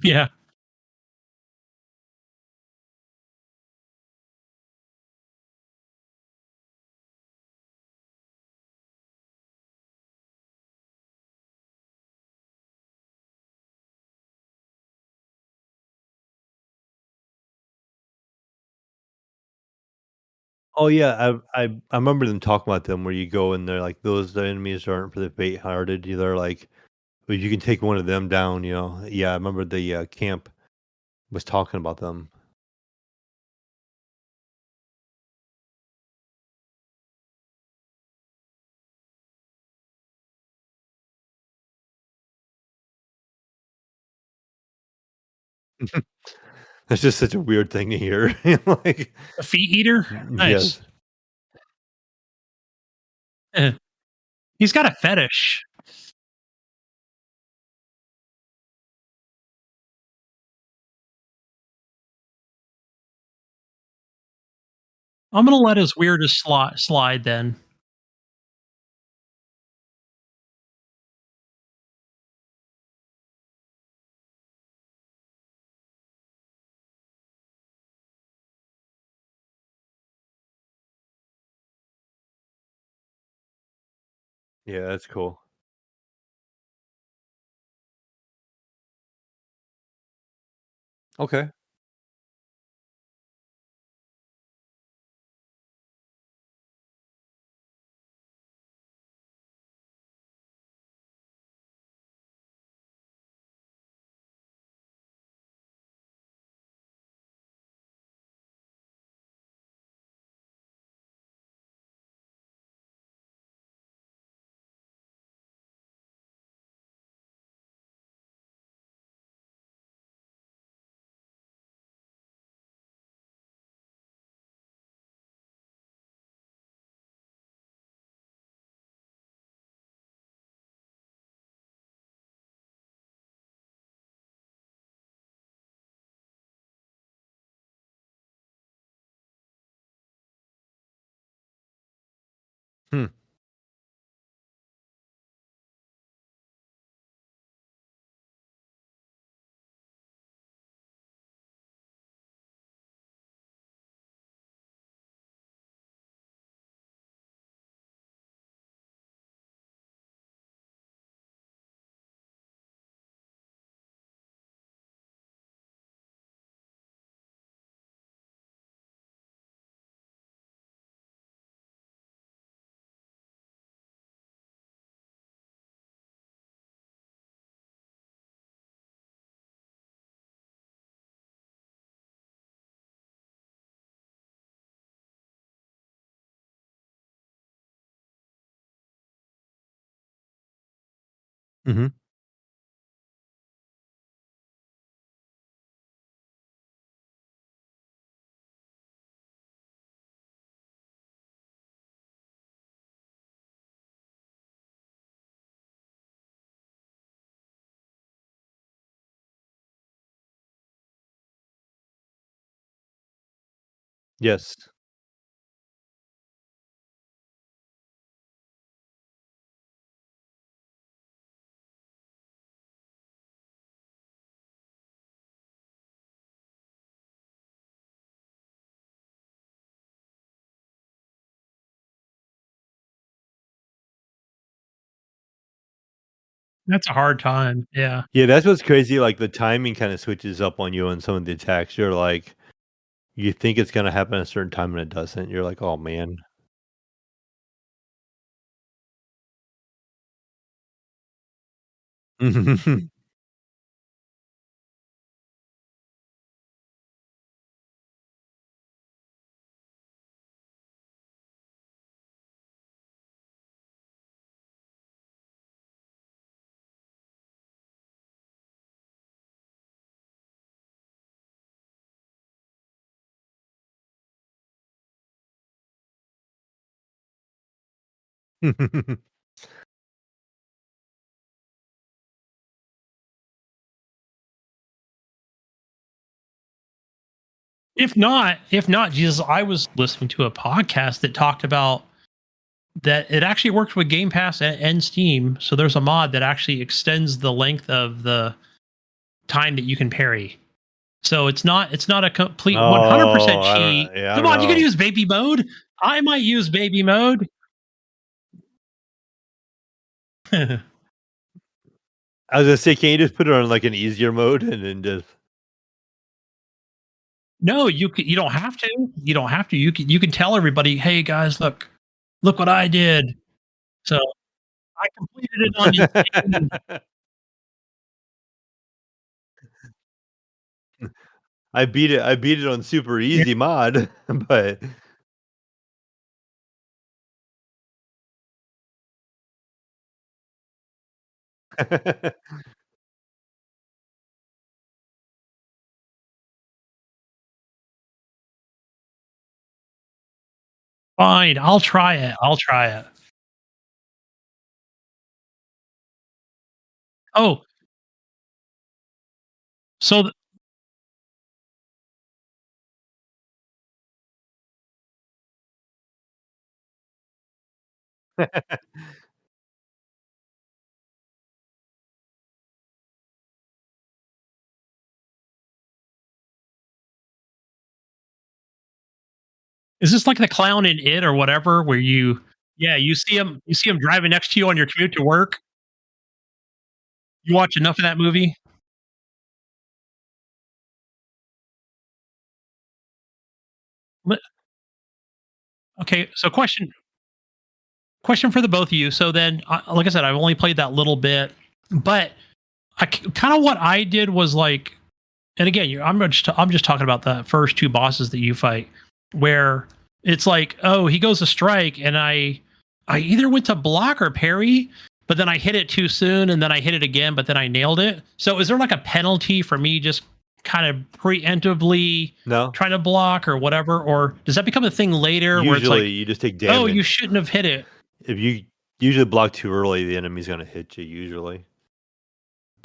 Yeah. Oh, yeah, I remember them talking about them where you go and they're like, "Those enemies aren't for the faint-hearted." They're like, "Well, you can take one of them down," you know? Yeah, I remember the, camp was talking about them. That's just such a weird thing to hear. Like A feet eater? Nice. yes. Eh. He's got a fetish. I'm gonna let his weirdest slide then. Yeah, that's cool. Okay. Mhm. Yes. That's a hard time. Yeah. Yeah, that's what's crazy, like, the timing kinda switches up on you on some of the attacks. You're like, you think it's gonna happen at a certain time and it doesn't. You're like, "Oh, man." If not, Jesus, I was listening to a podcast that talked about that it actually works with Game Pass and Steam. So there's a mod that actually extends the length of the time that you can parry. So it's not a complete 100% Oh, I cheat. don't yeah, I Come don't on, you can know. use baby mode. I might use baby mode. I was gonna say, can you just put it on, like, an easier mode and then just No, you don't have to. You don't have to. You can tell everybody, "Hey guys, look what I did." So I completed it on insane. I beat it on super easy mod, but Fine, I'll try it. I'll try it. Oh, so is this like the clown in It or whatever where you see him driving next to you on your commute to work? You watch enough of that movie? Li Okay, so question for the both of you. So then, like I said, I've only played that little bit, but kind of what I did was like, and again, I'm just talking about the first two bosses that you fight, where it's like, oh, he goes to strike, and I either went to block or parry, but then I hit it too soon, and then I hit it again, but then I nailed it. So is there like a penalty for me just kind of preemptively No, trying to block or whatever, or does that become a thing later where it's usually like, you just take oh, you damage. shouldn't have hit it? If you usually block too early, the enemy's gonna hit you usually.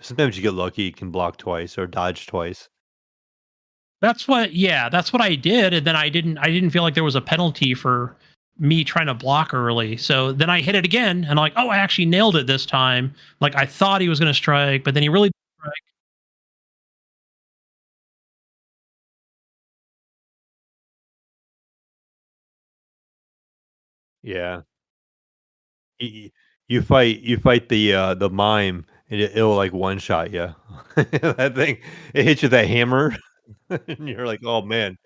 Sometimes you get lucky, you can block twice or dodge twice. That's what I did, and then I didn't feel like there was a penalty for me trying to block early. So then I hit it again and like, oh, I actually nailed it this time. Like I thought he was going to strike, but then he really didn't strike. Yeah. You fight the mime, and it'll, like, one-shot you. That thing, it hits you with that hammer, and you're like, "Oh, man."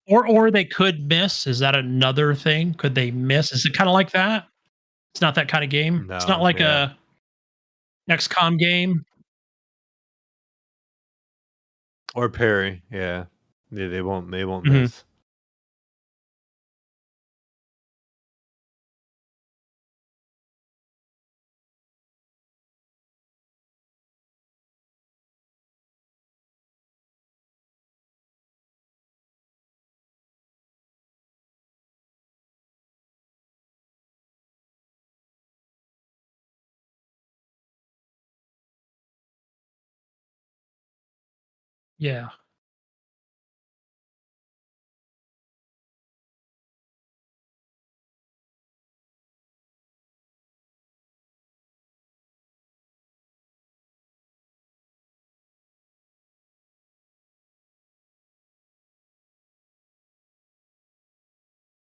Or they could miss. Is that another thing? Could they miss? Is it kinda like that? It's not that kinda game? It's not No, like yeah. a XCOM game? Or parry, yeah. They won't Mhm. miss. Yeah.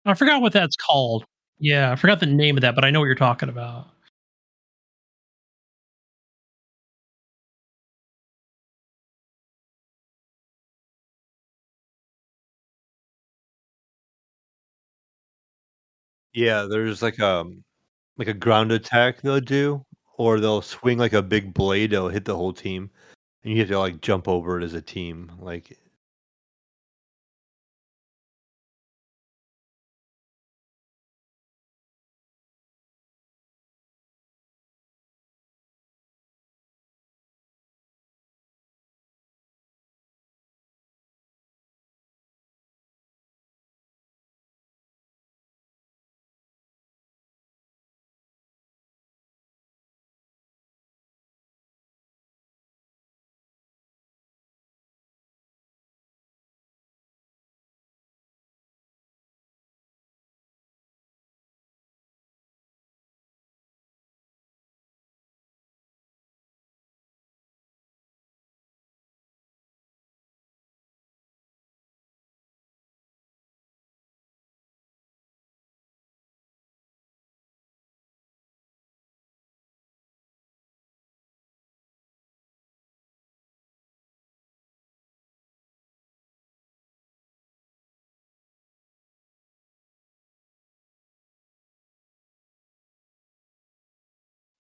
I forgot what that's called. Yeah, I forgot the name of that, but I know what you're talking about. Yeah, there's like a ground attack they'll do, or they'll swing like a big blade that'll hit the whole team, and you have to, like, jump over it as a team, like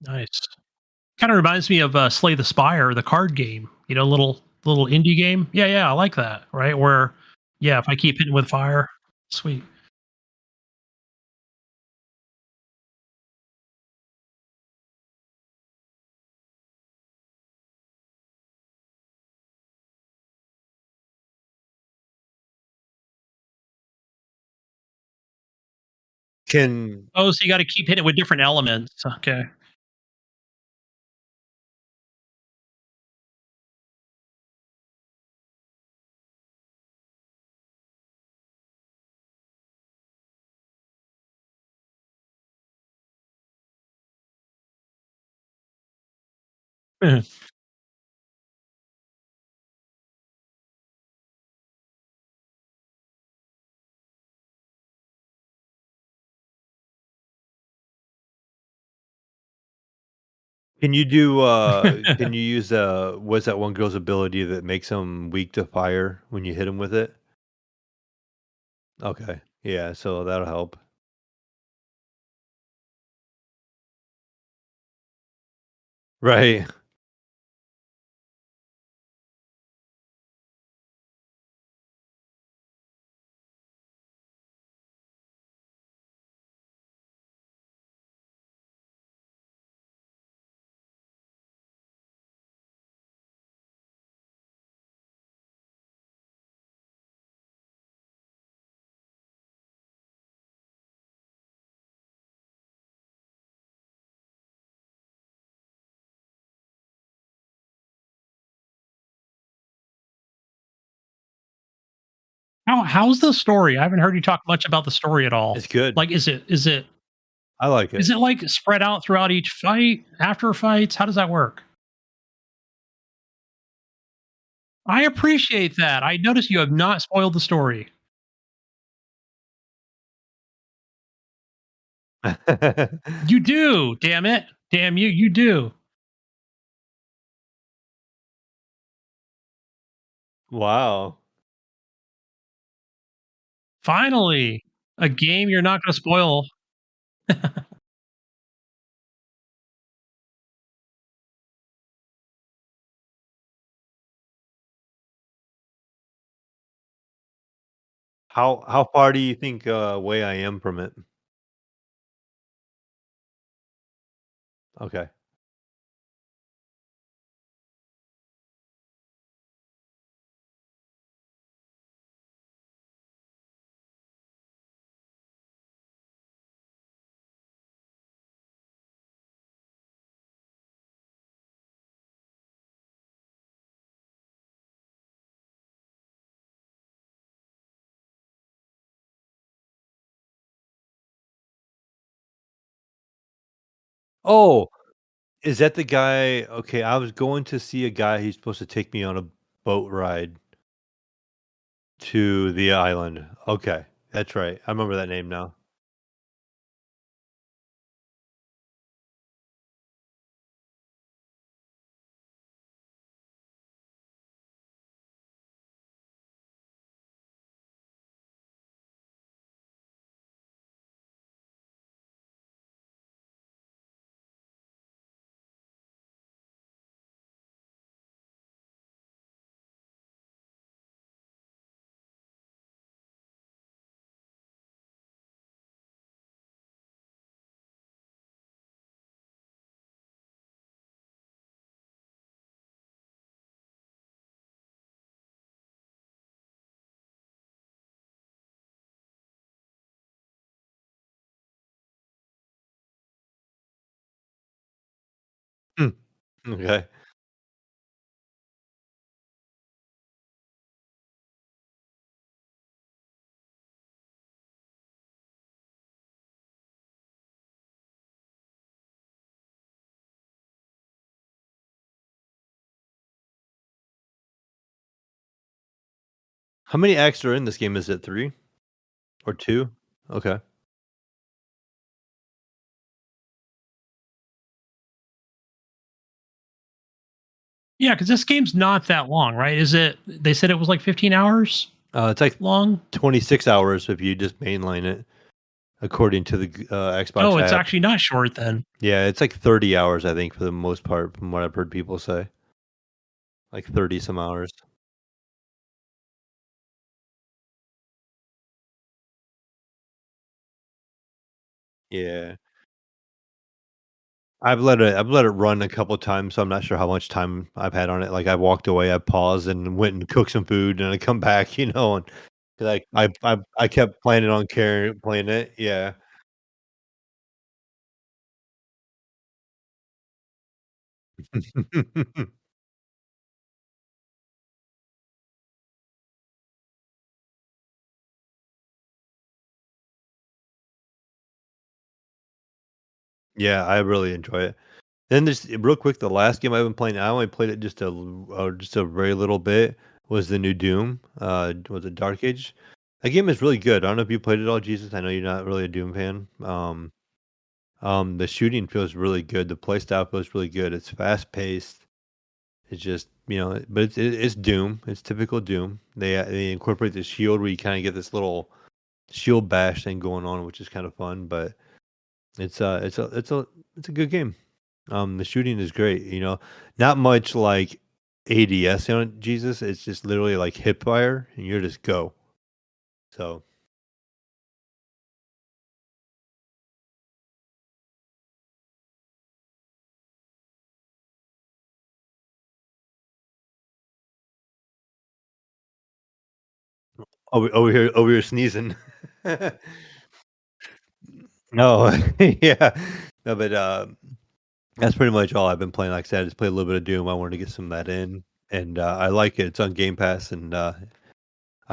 Nice. Kinda reminds me of, Slay the Spire, the card game, little indie game. Yeah, yeah, I like that, right? Where yeah, if I keep hitting with fire, sweet. can Oh, so you gotta keep hitting it with different elements. Okay. can you can you use, what's that one girl's ability that makes them weak to fire when you hit them with it? Okay, yeah, so that'll help. Right. How's the story? I haven't heard you talk much about the story at all. It's good. Like, I like is it. it, like, spread out throughout each fight, after fights? How does that work? I appreciate that. I notice you have not spoiled the story. You do, damn it. Damn you, you do. Wow. Finally, a game you're not gonna spoil. How far do you think away I am from it? Okay. Oh, is that the guy? Okay, I was going to see a guy. He's supposed to take me on a boat ride to the island. Okay, that's right. I remember that name now. Hmm, okay. How many acts are in this game? Is it 3 or 2? Okay. Yeah, because this game's not that long, right? Is it? They said it was like 15 hours It's like long. 26 hours if you just mainline it, according to the Oh, Xbox it's app. actually not short then. Yeah, it's like 30 hours, I think, for the most part, from what I've heard people say. Like 30 some hours. Yeah. I've let it run a couple times, so I'm not sure how much time I've had on it. Like, I walked away, I paused and went and cooked some food, and I come back, and 'cause I kept planning on carrying playing it. Yeah. Yeah, I really enjoy it. Then there's real quick, the last game I've been playing, I only played it just a very little bit, was the new Doom, was it Dark Age? That game is really good. I don't know if you played it all, Jesus. I know you're not really a Doom fan. The shooting feels really good. The play style feels really good. It's fast paced. It's just, but it's Doom. It's typical Doom. They incorporate the shield where you kind of get this little shield bash thing going on, which is kind of fun. But it's a good game. The shooting is great. Not much like ADS on Jesus. It's just literally like hip fire, and you're just go. So over here sneezing. No, yeah, no, but that's pretty much all I've been playing. Like I said, I just played a little bit of Doom. I wanted to get some of that in, and I like it. It's on Game Pass, and I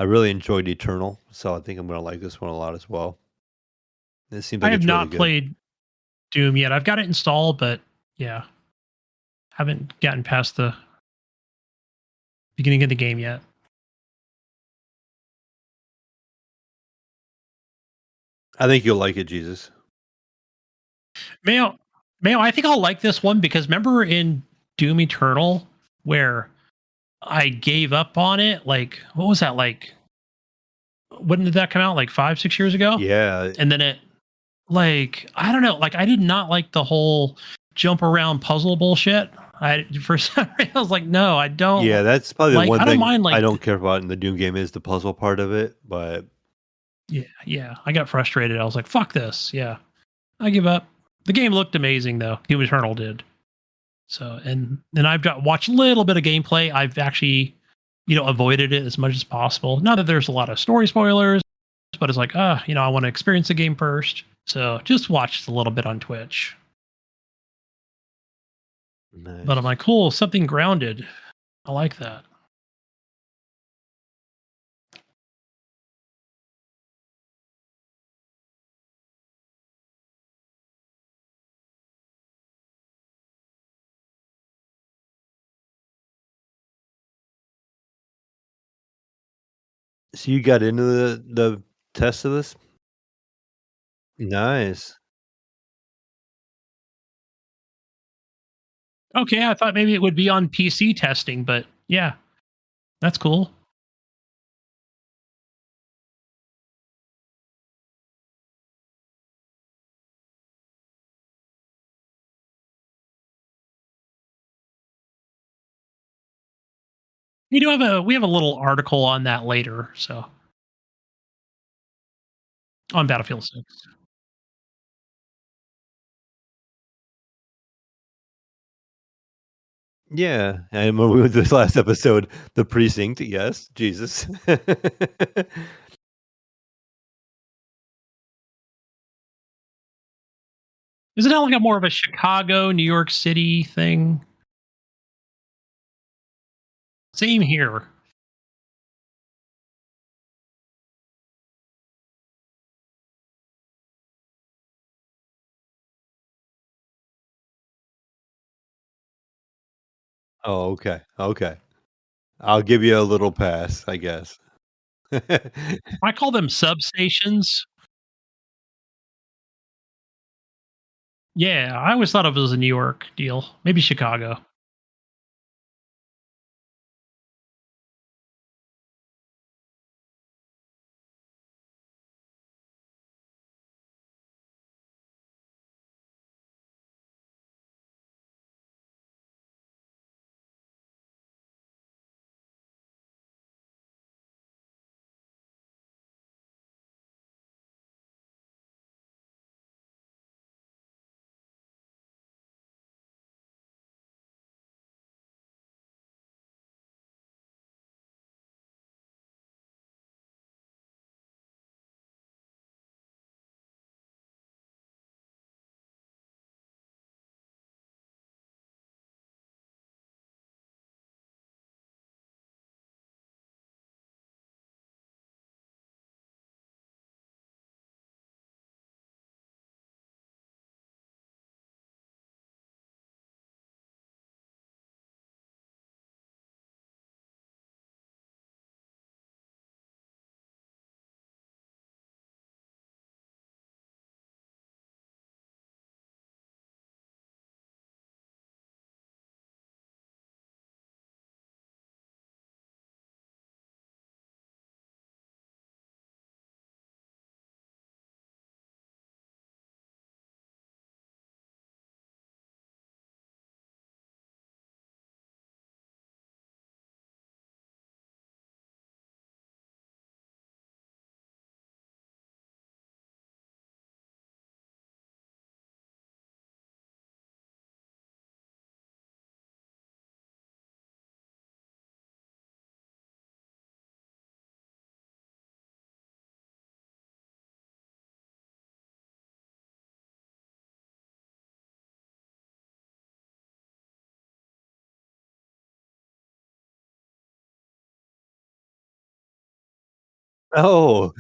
really enjoyed Eternal, so I think I'm gonna like this one a lot as well. It seems I like have it's really not good. played Doom yet. I've got it installed, but yeah, haven't gotten past the beginning of the game yet. I think you'll like it, Jesus. Mayo, Mayo, I think I'll like this one because remember in Doom Eternal where I gave up on it? Like, what was that like? when did that come out? Like 5, 6 years ago? Yeah, And then it like, I don't know, like I did not like the whole jump around puzzle bullshit. I for some reason I was like, no, I don't yeah, that's probably the like one I don't thing mind I like don't care about in the Doom game is the puzzle part of it, but yeah, yeah. I got frustrated. I was like, fuck this. Yeah. I give up. The game looked amazing though. Doom Eternal did. So and I've got watched a little bit of gameplay. I've actually, avoided it as much as possible. Not that there's a lot of story spoilers, but it's like, I want to experience the game first. So just watched a little bit on Twitch. But I'm nice. like, cool, something grounded. I like that. So you got into the test of this? Nice. Okay, I thought maybe it would be on PC testing, but yeah, that's cool. We have a little article on that later, so on Battlefield 6. Yeah, and when we went to this last episode, the precinct, yes, Jesus. Isn't that like a more of a Chicago, New York City thing? Same here. Oh, okay, okay. I'll give you a little pass, I guess. I call them substations. Yeah, I always thought of it as a New York deal. Maybe Chicago. Oh,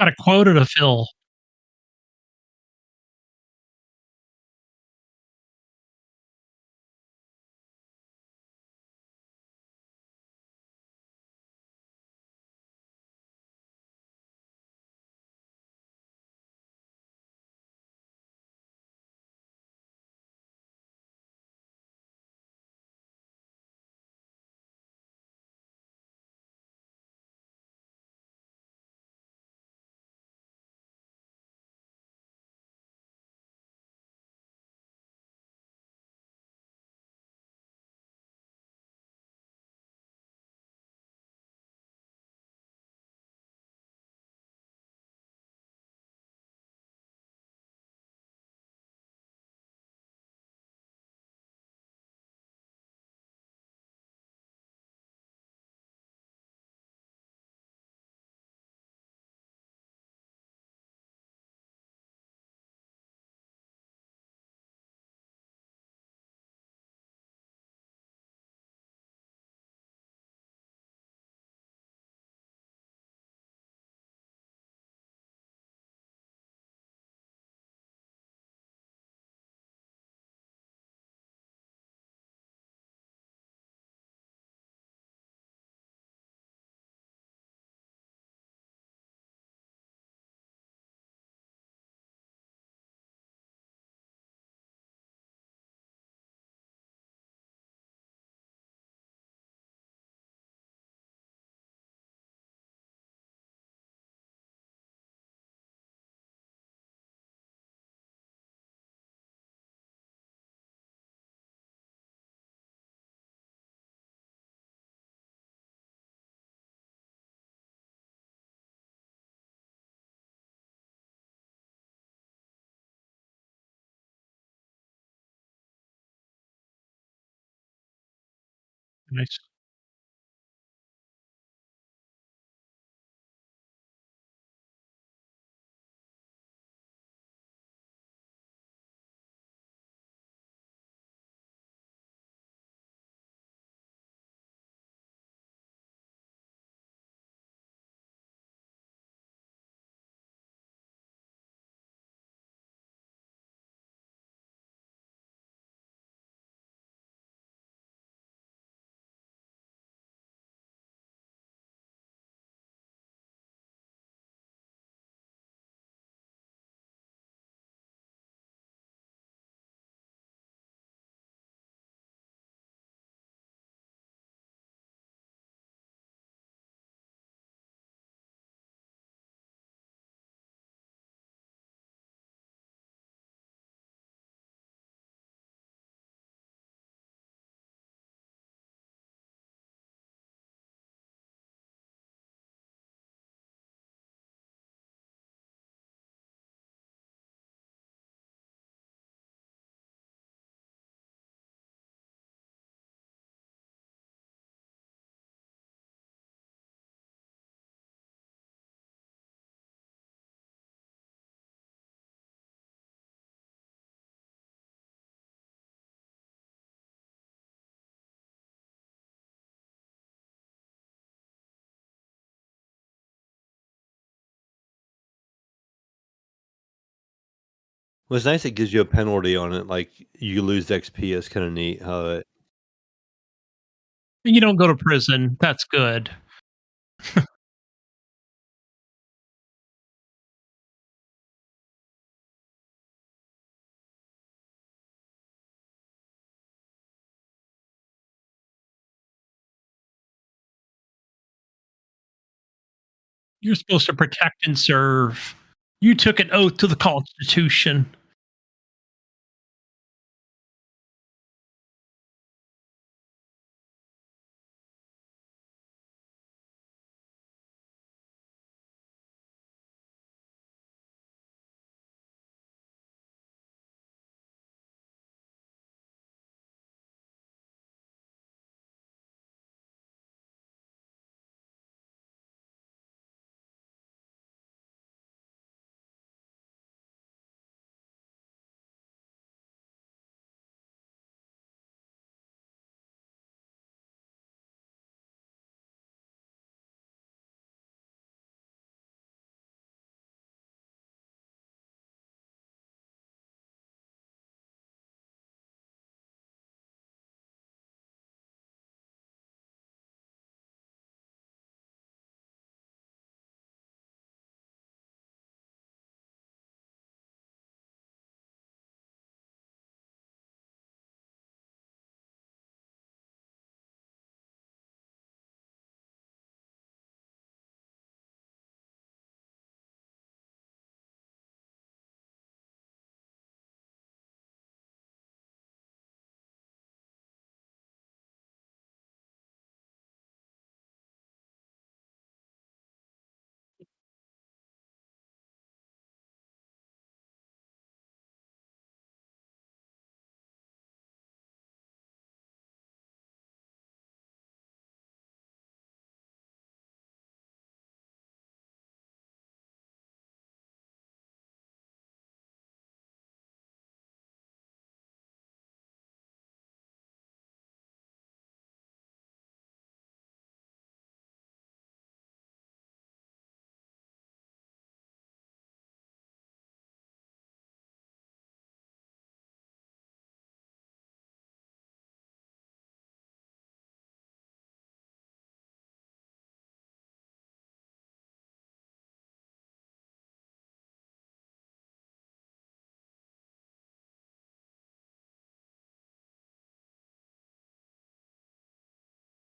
Got a quota to fill. Nice. Well, it's nice it gives you a penalty on it, like, you lose XP, it's kinda neat how it And you don't go to prison. That's good. You're supposed to protect and serve. You took an oath to the Constitution.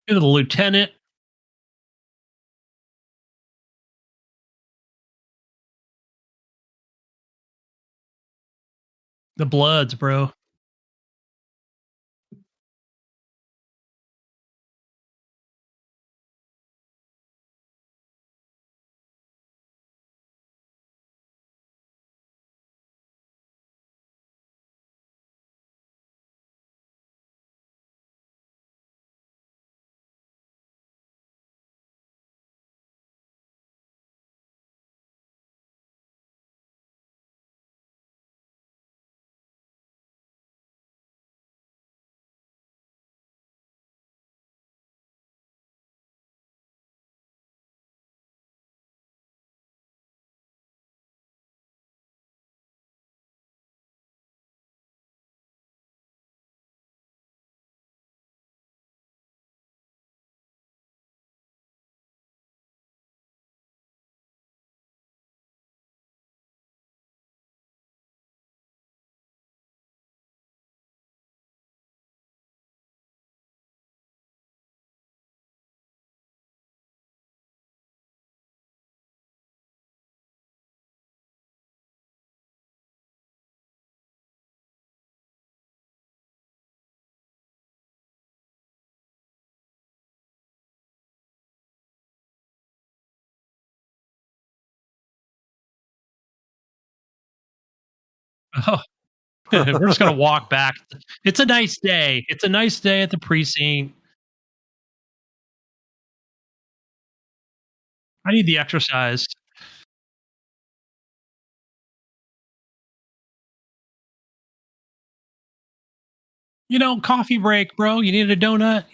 You're the lieutenant, the Bloods, bro. Oh, we're just gonna walk back. It's a nice day. It's a nice day at the precinct. I need the exercise. Coffee break, bro. You need a donut?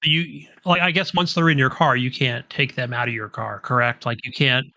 You like, I guess once they're in your car, you can't take them out of your car, correct? Like, you can't.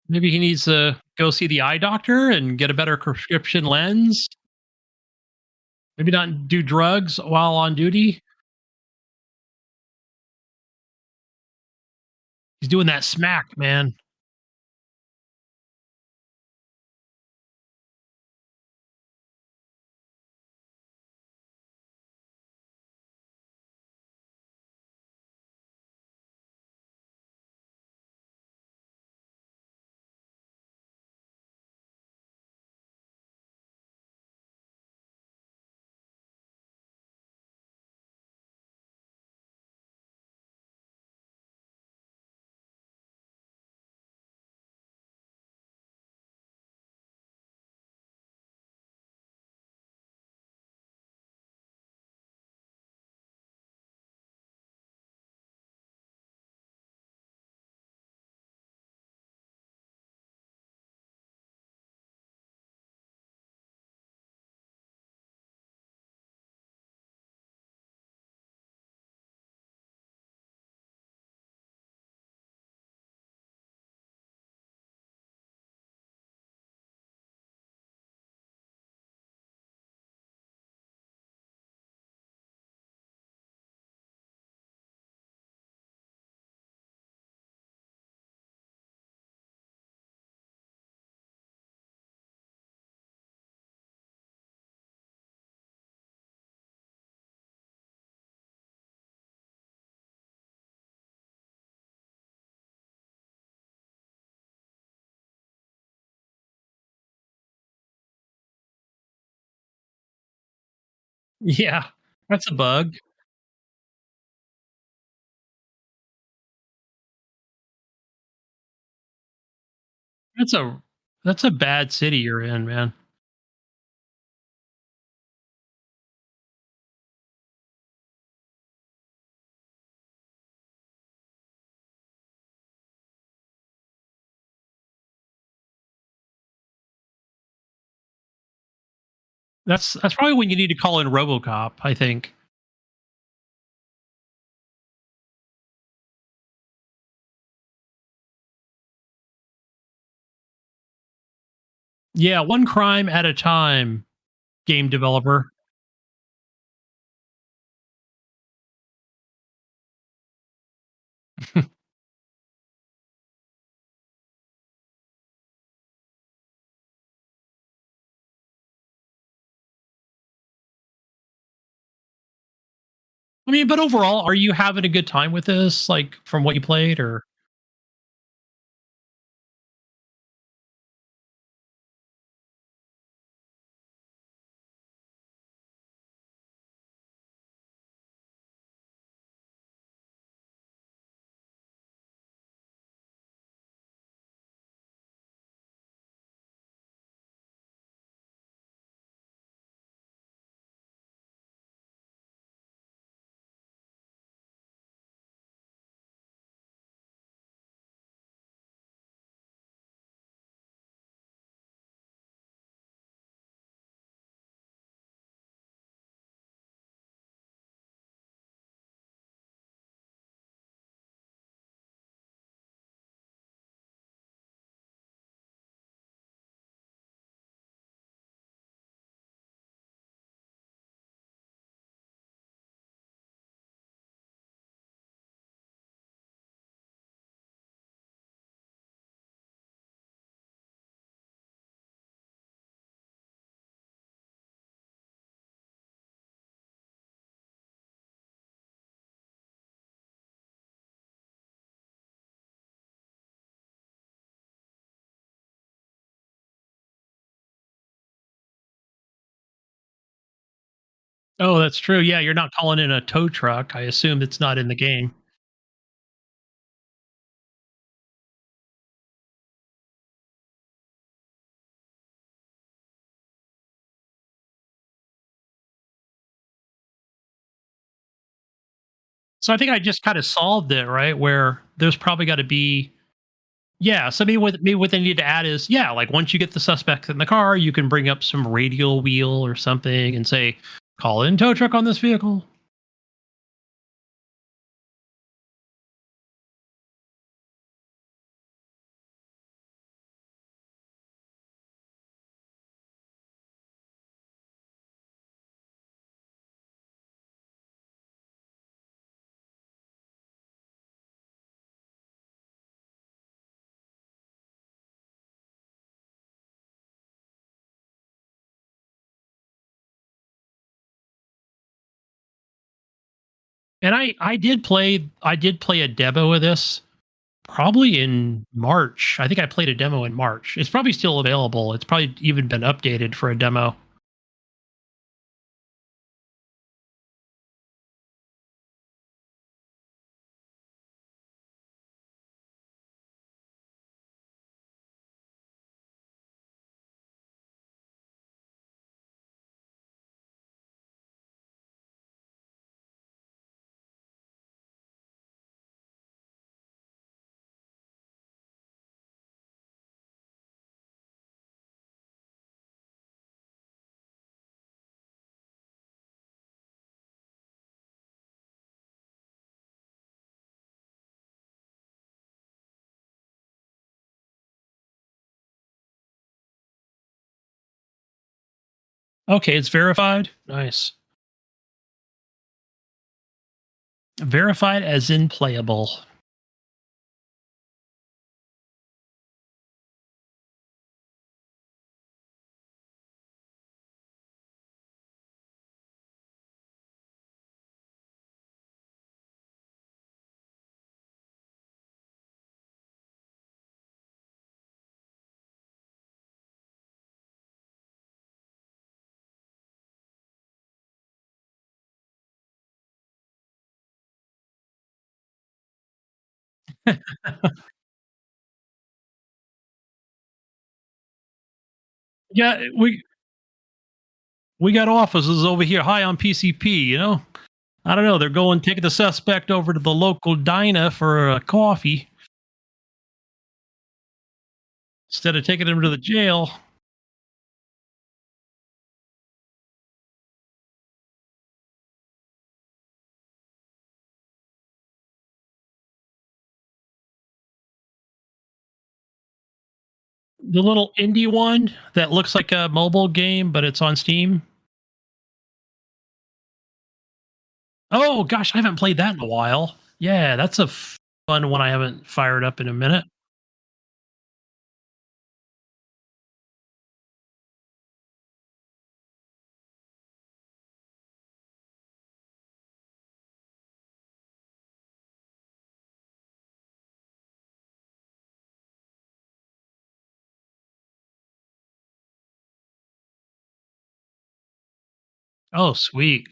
Maybe he needs to go see the eye doctor and get a better prescription lens. Maybe not do drugs while on duty. He's doing that smack, man. Yeah, that's a bug. That's a that's a bad city you're in, man. That's probably when you need to call in RoboCop, I think. Yeah, one crime at a time, game developer. I mean, but overall, are you having a good time with this, like, from what you played, or Oh, that's true. Yeah, you're not calling in a tow truck. I assume it's not in the game. So I think I just kinda solved it, right? Where there's probably gotta be yeah, so maybe what they need to add is, yeah, like, once you get the suspect in the car, you can bring up some radial wheel or something and say, "Call in tow truck on this vehicle." And I did play a demo of this probably in March. I think I played a demo in March. It's probably still available. It's probably even been updated for a demo. Okay, it's verified? Nice. Verified as in playable. Yeah, we got offices over here high on PCP, you know? I don't know, they're going taking the suspect over to the local diner for a coffee instead of taking him to the jail. The little indie one that looks like a mobile game, but it's on Steam. Oh gosh, I haven't played that in a while. Yeah, that's a fun one I haven't fired up in a minute. Oh, sweet.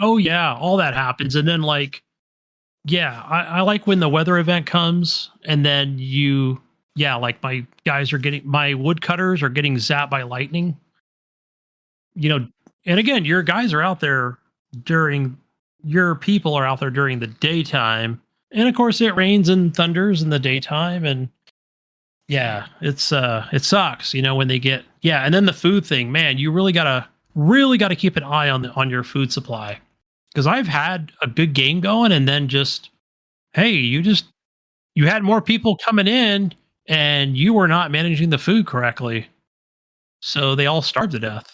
Oh yeah, all that happens, and then yeah, I like when the weather event comes, and then yeah, like my woodcutters are getting zapped by lightning. You know, and again, your guys are out there during your people are out there during the daytime, and of course it rains and thunders in the daytime, and yeah, it sucks, when they get yeah, and then the food thing, man, you really gotta keep an eye on your food supply because I've had a good game going, and then just hey, you had more people coming in, and you were not managing the food correctly, so they all starved to death.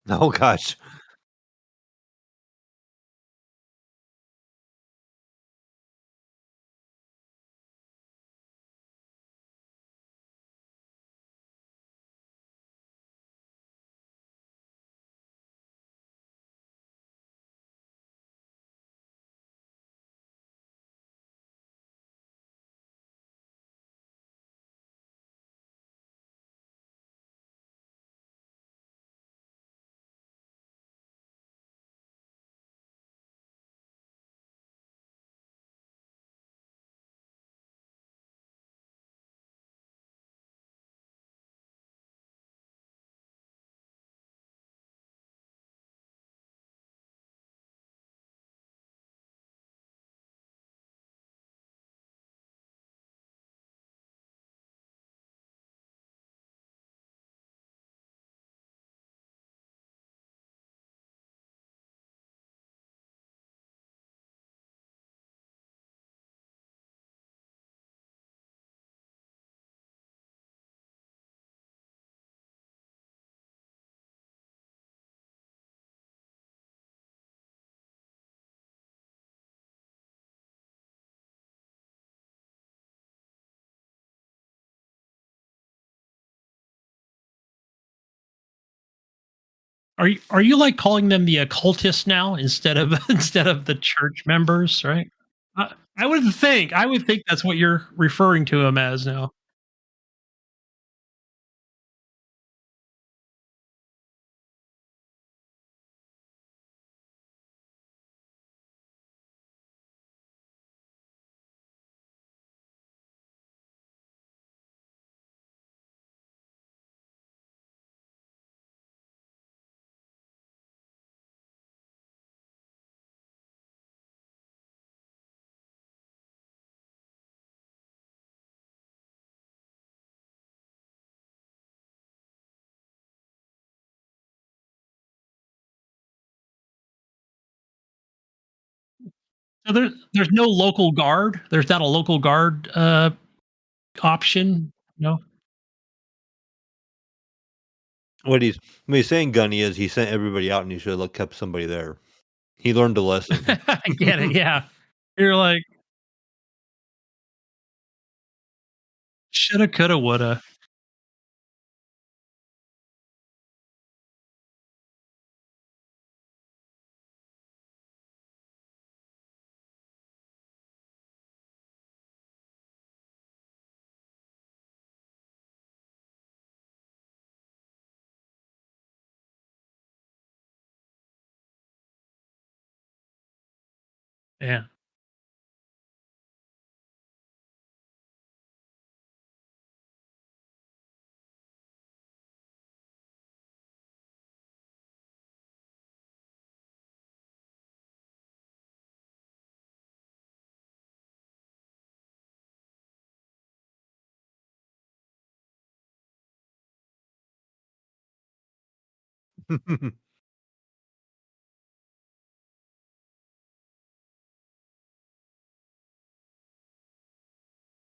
Oh gosh. Are you like calling them the occultists now instead of instead of the church members, right? I would think that's what you're referring to them as now. So there's no local guard? There's not a local guard, option? No? What he's saying, Gunny, is he sent everybody out and he should have kept somebody there. He learned a lesson. I get it, yeah. You're like, "Shoulda, coulda, woulda." Yeah.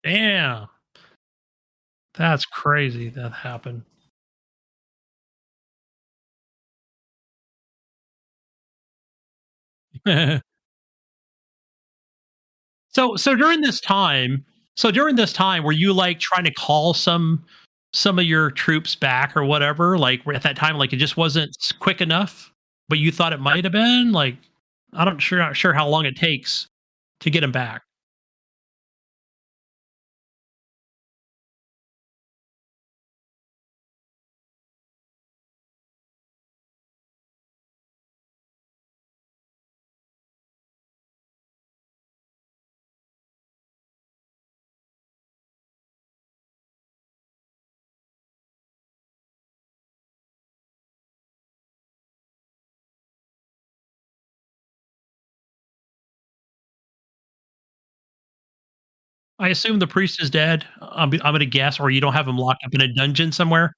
Damn. That's crazy that happened. So during this time, were you, like, trying to call some of your troops back or whatever? Like, at that time, like, it just wasn't quick enough, but you thought it might have been? Like, I don't sure not sure how long it takes to get them back. I assume the priest is dead. I'm gonna guess, or you don't have him locked up in a dungeon somewhere?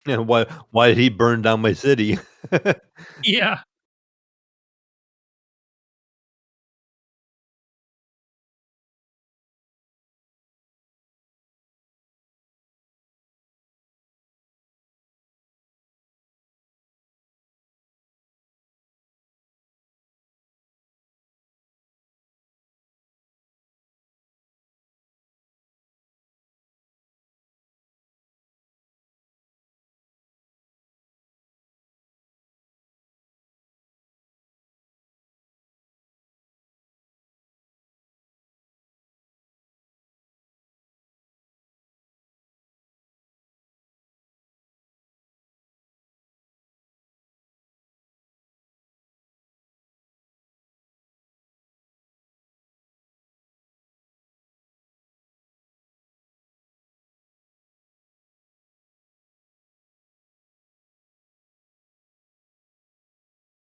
Yeah, why did he burn down my city? Yeah.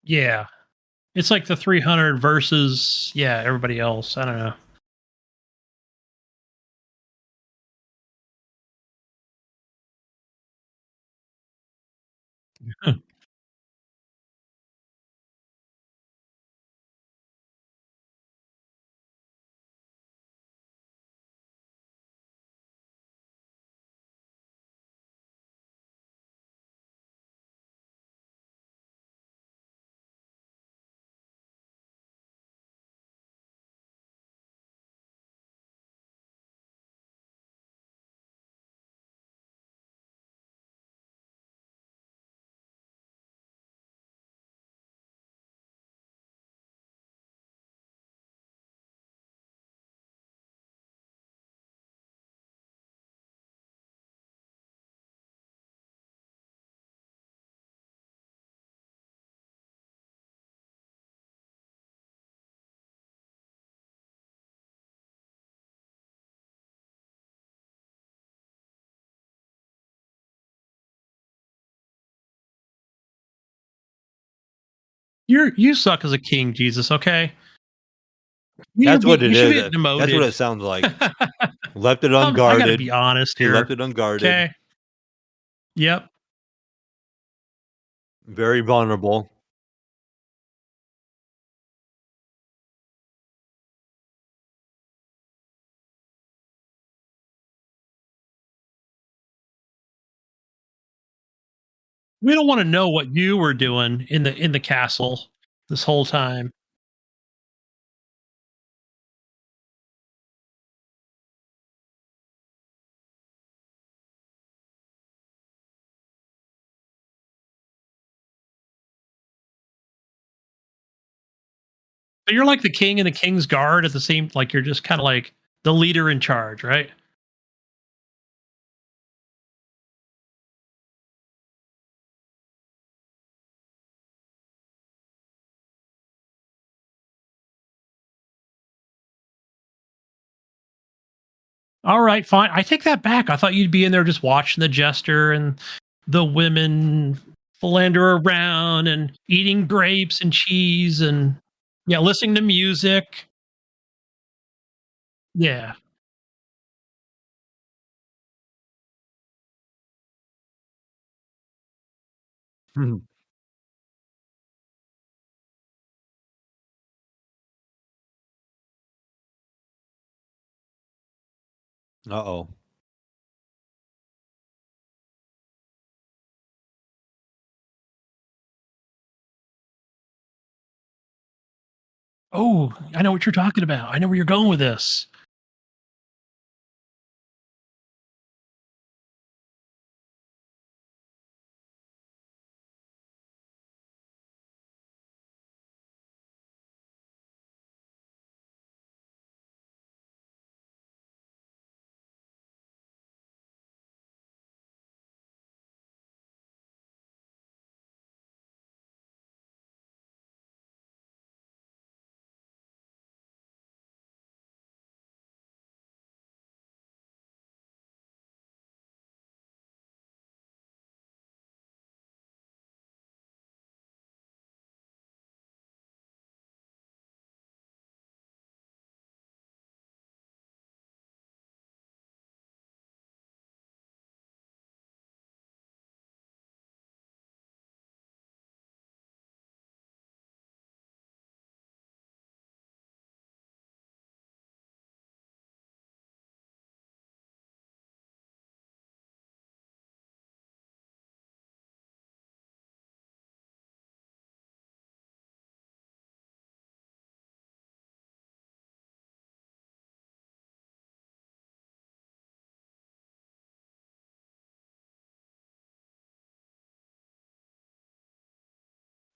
Yeah. It's like the 300 versus, yeah, everybody else. I don't know. You suck as a king, Jesus. Okay, That's what it you should is. be That's what demoted. it sounds like. Left it I got to unguarded. be honest He left here. it unguarded. Okay. Yep. Very vulnerable. We don't want to know what you were doing in the castle this whole time. But you're like the king and the king's guard at the same, like you're just kind of like the leader in charge, right? All right, fine. I take that back. I thought you'd be in there just watching the jester and the women philander around and eating grapes and cheese and yeah, listening to music. Yeah. Uh-oh. Oh, I know what you're talking about. I know where you're going with this.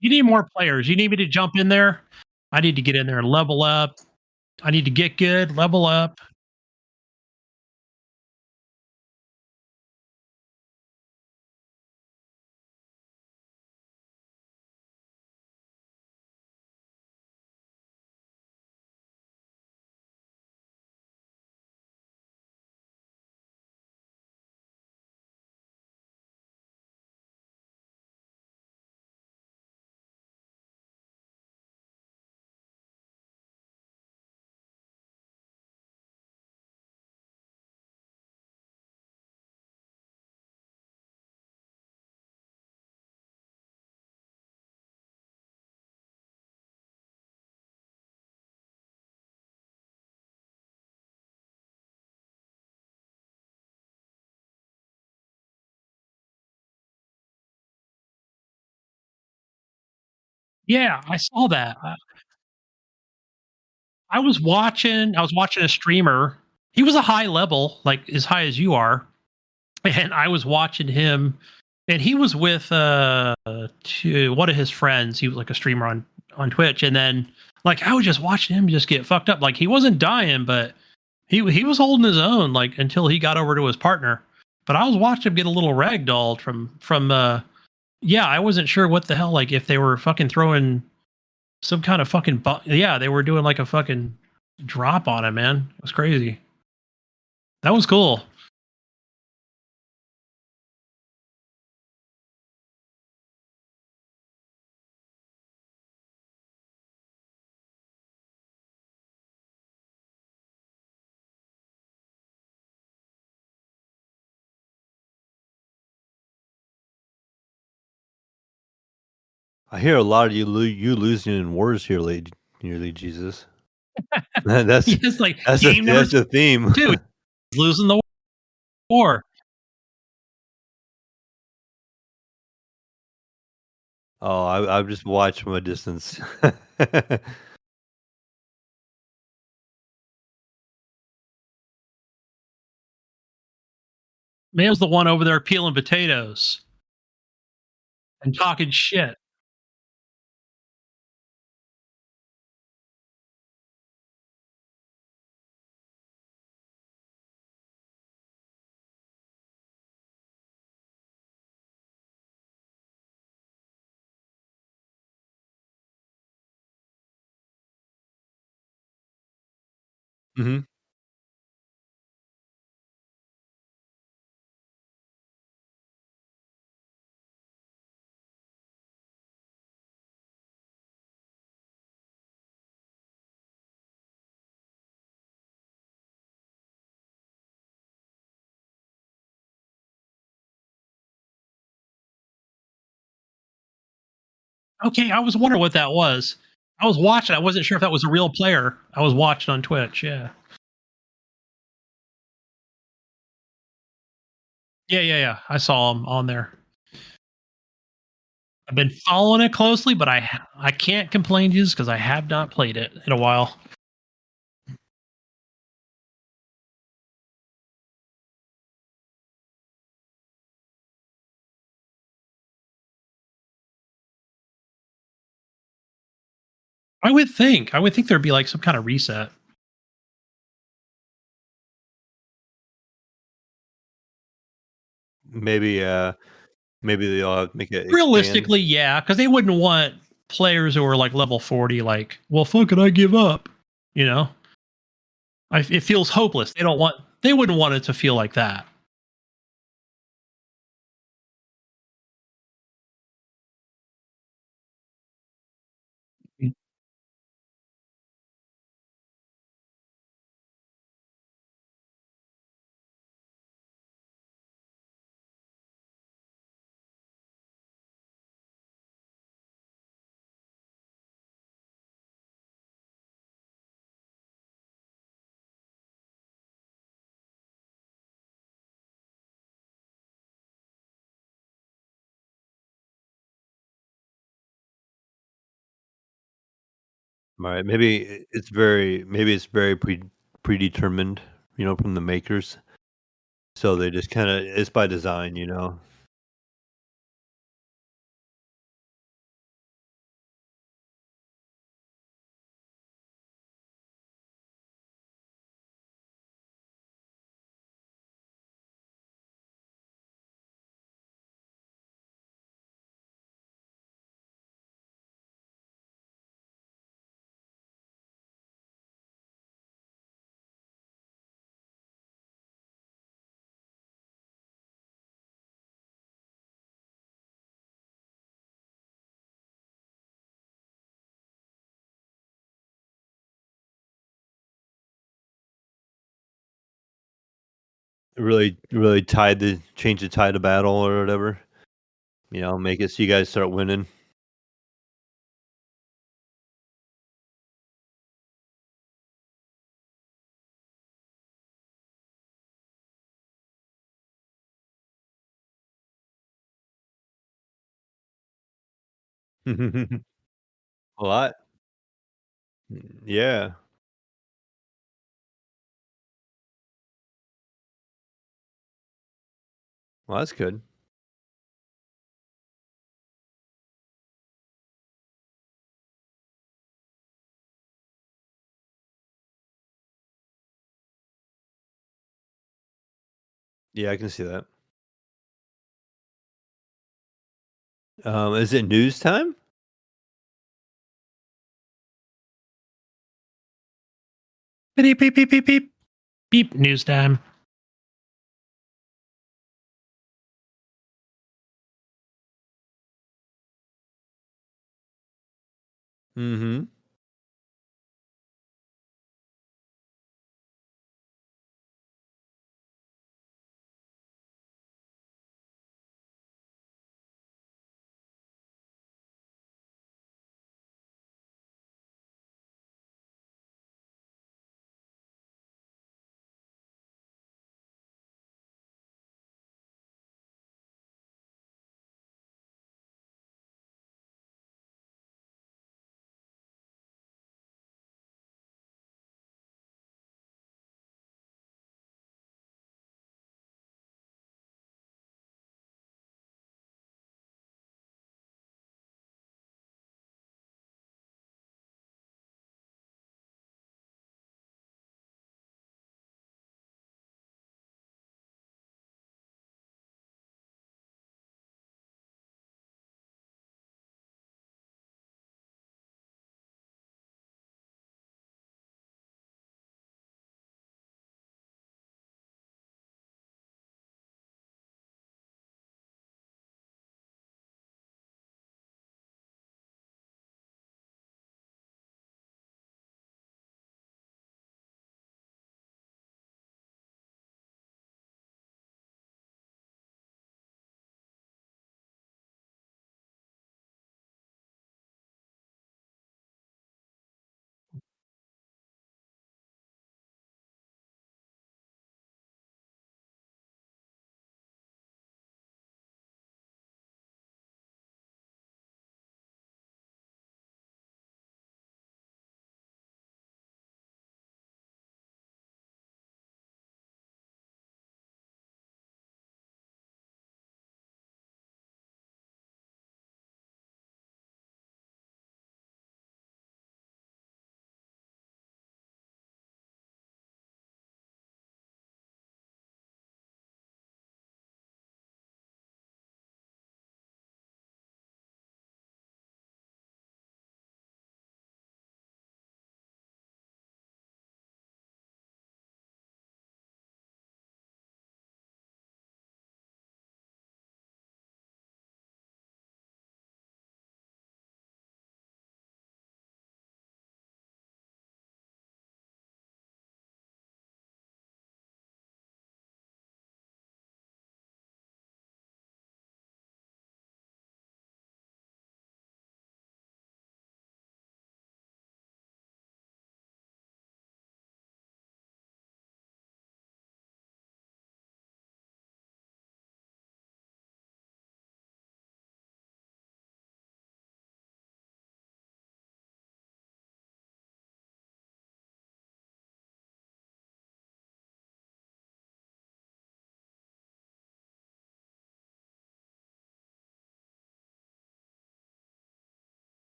You need more players. You need me to jump in there. I need to get in there and level up. I need to get good, level up. Yeah, I saw that. I was watching a streamer. He was a high level, like as high as you are, and I was watching him, and he was with one of his friends. He was like a streamer on Twitch, and then like I was just watching him just get fucked up. Like he wasn't dying, but he was holding his own like until he got over to his partner. But I was watching him get a little ragdolled from. Yeah, I wasn't sure what the hell, like if they were fucking throwing some kind of fucking yeah, they were doing like a fucking drop on him, man. It was crazy. That was cool. I hear a lot of you losing in wars here, nearly Jesus. That's It's like that's a game number that's a theme. 2, he's losing the war. Oh, I've just watched from a distance. Man's the one over there peeling potatoes and talking shit. Mhm. Okay, I was wondering what that was. I was watching, I wasn't sure if that was a real player. I was watching on Twitch, yeah. Yeah, yeah, yeah. I saw him on there. I've been following it closely, but I can't complain just because I have not played it in a while. I would think there'd be like some kind of reset. Maybe, maybe they'll make it expand. Realistically, yeah, because they wouldn't want players who are like level 40, like, well, fuck it, I give up. You know, it feels hopeless. They wouldn't want it to feel like that. Right, maybe it's very predetermined, from the makers. So they just kinda it's by design. Really change the tide of battle or whatever, make it so you guys start winning. A lot. Yeah. Well, that's good. Yeah, I can see that. Is it news time? Beep beep beep beep beep beep. News time. Mhm.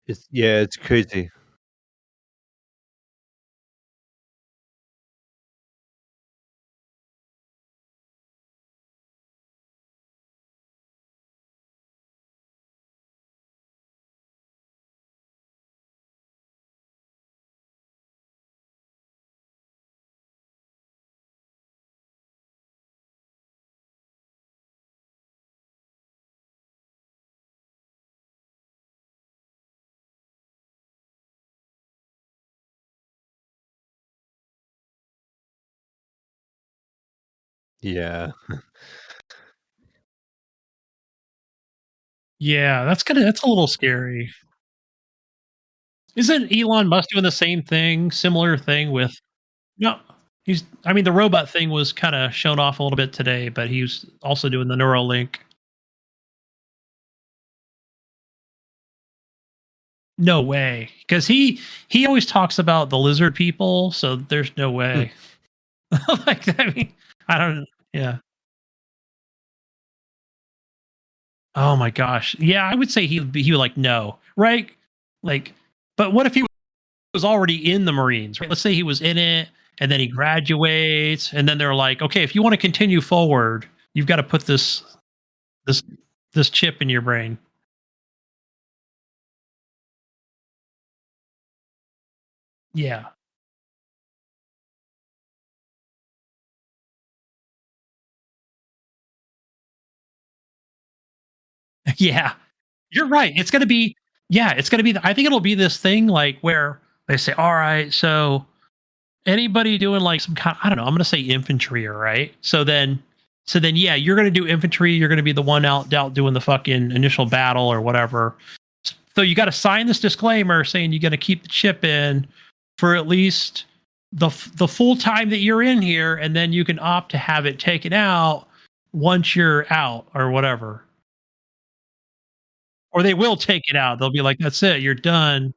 It's crazy. Yeah. Yeah, that's a little scary. Isn't Elon Musk doing the same thing, similar thing with no, he's I mean, the robot thing was kinda shown off a little bit today, but he's also doing the Neuralink. No way, because he always talks about the lizard people, so there's no way. Like, I mean, I don't. Yeah. Oh my gosh. Yeah, I would say he would like no, right? Like, but what if he was already in the Marines? Right? Let's say he was in it, and then he graduates, and then they're like, okay, if you want to continue forward, you've got to put this this chip in your brain. Yeah. Yeah. You're right. It's gonna be yeah, it's gonna be I think it'll be this thing like where they say, all right, so anybody doing like some kind I don't know, I'm gonna say infantry, all right? So then yeah, you're gonna do infantry, you're gonna be the one out doing the fucking initial battle or whatever. So you gotta sign this disclaimer saying you're gonna keep the chip in for at least the full time that you're in here, and then you can opt to have it taken out once you're out or whatever. Or they will take it out. They'll be like, "That's it, you're done."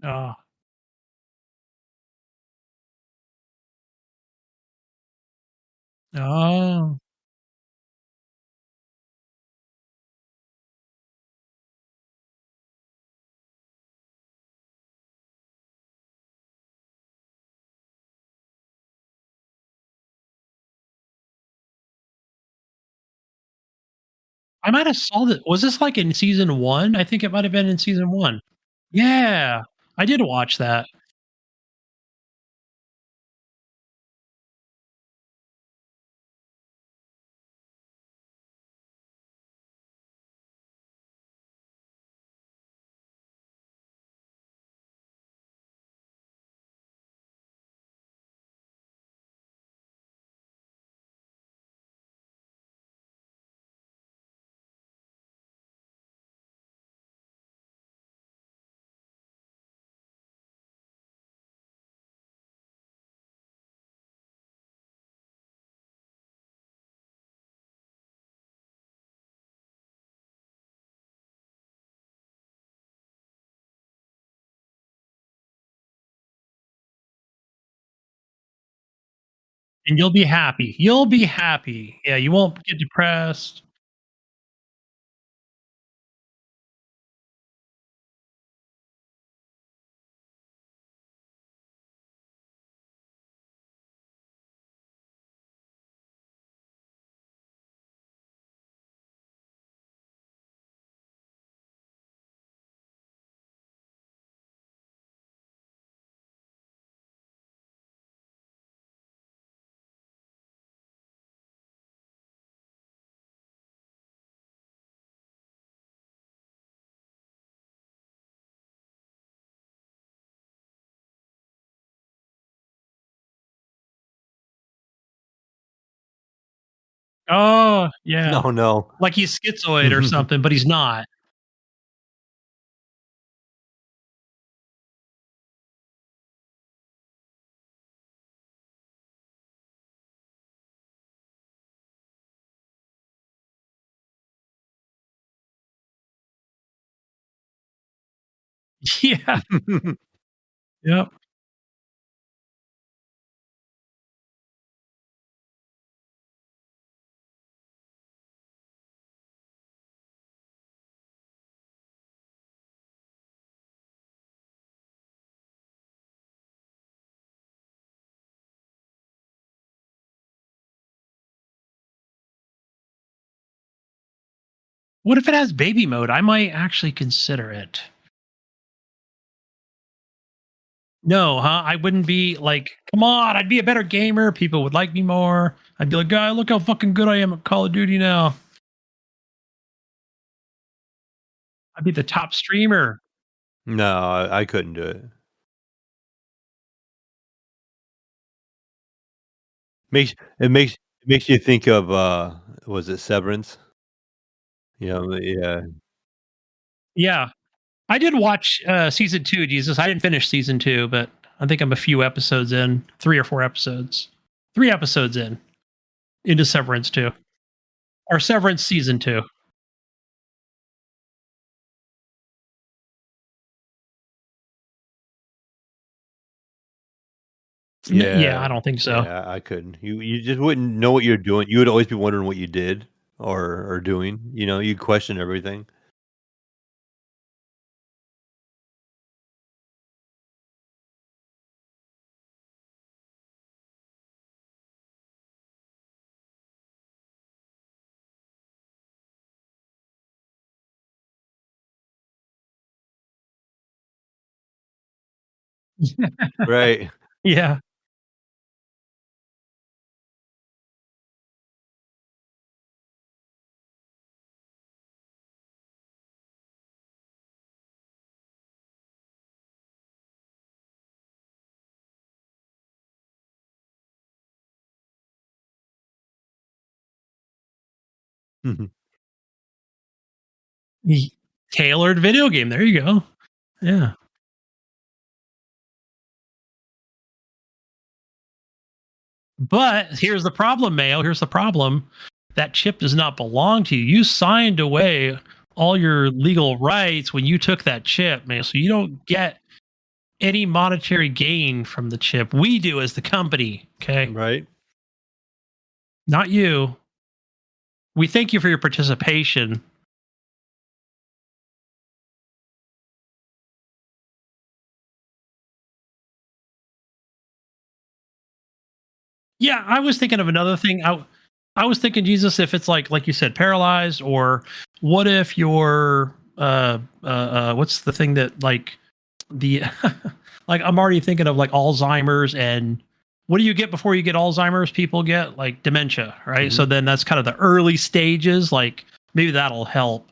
Oh, oh. I might have saw that was this, like, in season 1? I think it might have been in season 1. Yeah. I did watch that. And you'll be happy. You'll be happy. Yeah, you won't get depressed. Oh, yeah. No, no. Like he's schizoid or something, but he's not. Yeah. Yep. What if it has baby mode? I might actually consider it. No, huh? I wouldn't be like, come on, I'd be a better gamer. People would like me more. I'd be like, guy, look how fucking good I am at Call of Duty now. I'd be the top streamer. No, I couldn't do it. Makes it makes you think of, was it Severance? You know, yeah. Yeah. I did watch season two, Jesus. I didn't finish season two, but I think I'm a few episodes in, 3 or 4 episodes. 3 episodes in into Severance 2. Or Severance season two. Yeah, Yeah, I don't think so. yeah, I couldn't. You just wouldn't know what you're doing. You would always be wondering what you did or doing, you know, you question everything. Right. Yeah. Mhm. Ye- Tailored video game. There you go. Yeah. But here's the problem, Mayo. Here's the problem. That chip does not belong to you. You signed away all your legal rights when you took that chip, man. So you don't get any monetary gain from the chip. We do as the company. Okay. Right? Not you. We thank you for your participation. Yeah, I was thinking of another thing. I was thinking, Jesus, if it's like you said, paralyzed, or what if you're what's the thing that like the like I'm already thinking of like Alzheimer's, and what do you get before you get Alzheimer's? People get like dementia, right? So Mhm. then that's kind of the early stages. Like maybe that'll help.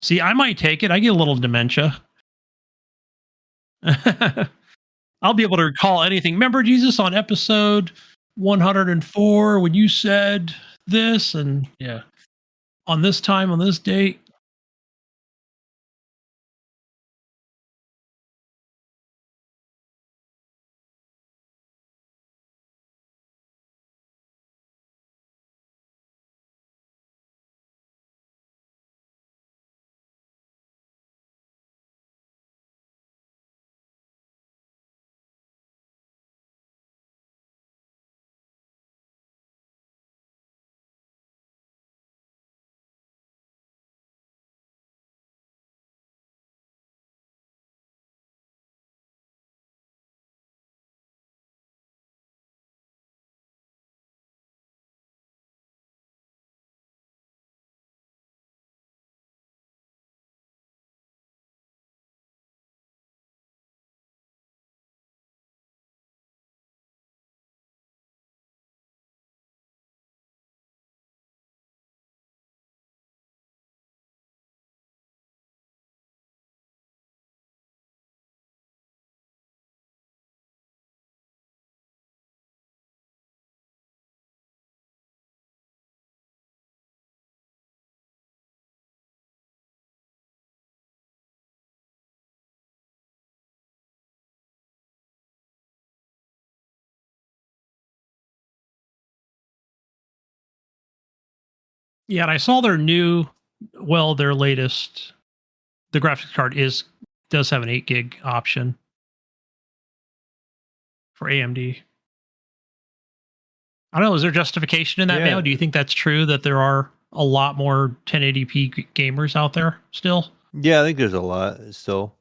See, I might take it. I get a little dementia. I'll be able to recall anything. Remember, Jesus, on episode 104 when you said this, and yeah, on this time, on this date. Yeah, and I saw their new, well, their latest. The graphics card is does have an 8 gig option for AMD. I don't know. Is there justification in that, Mail? Yeah. Do you think that's true that there are a lot more 1080p gamers out there still? Yeah, I think there's a lot still.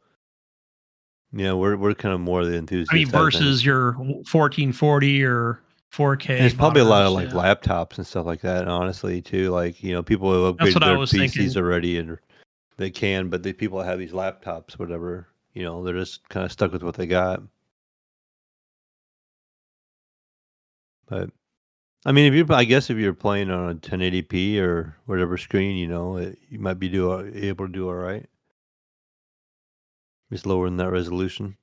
Yeah, we're kind of more the I mean, enthusiast side of things. versus your 1440 or And 4K it's probably a lot of monitors. like Yeah, laptops and stuff like that, honestly, too. Like, people have that's upgraded what I their was PCs thinking. already and they can, but the people that have these laptops, whatever, they're just kind of stuck with what they got. But I mean, I guess if you're playing on a 1080p or whatever screen, you might be able to do all right. Just lowering that resolution.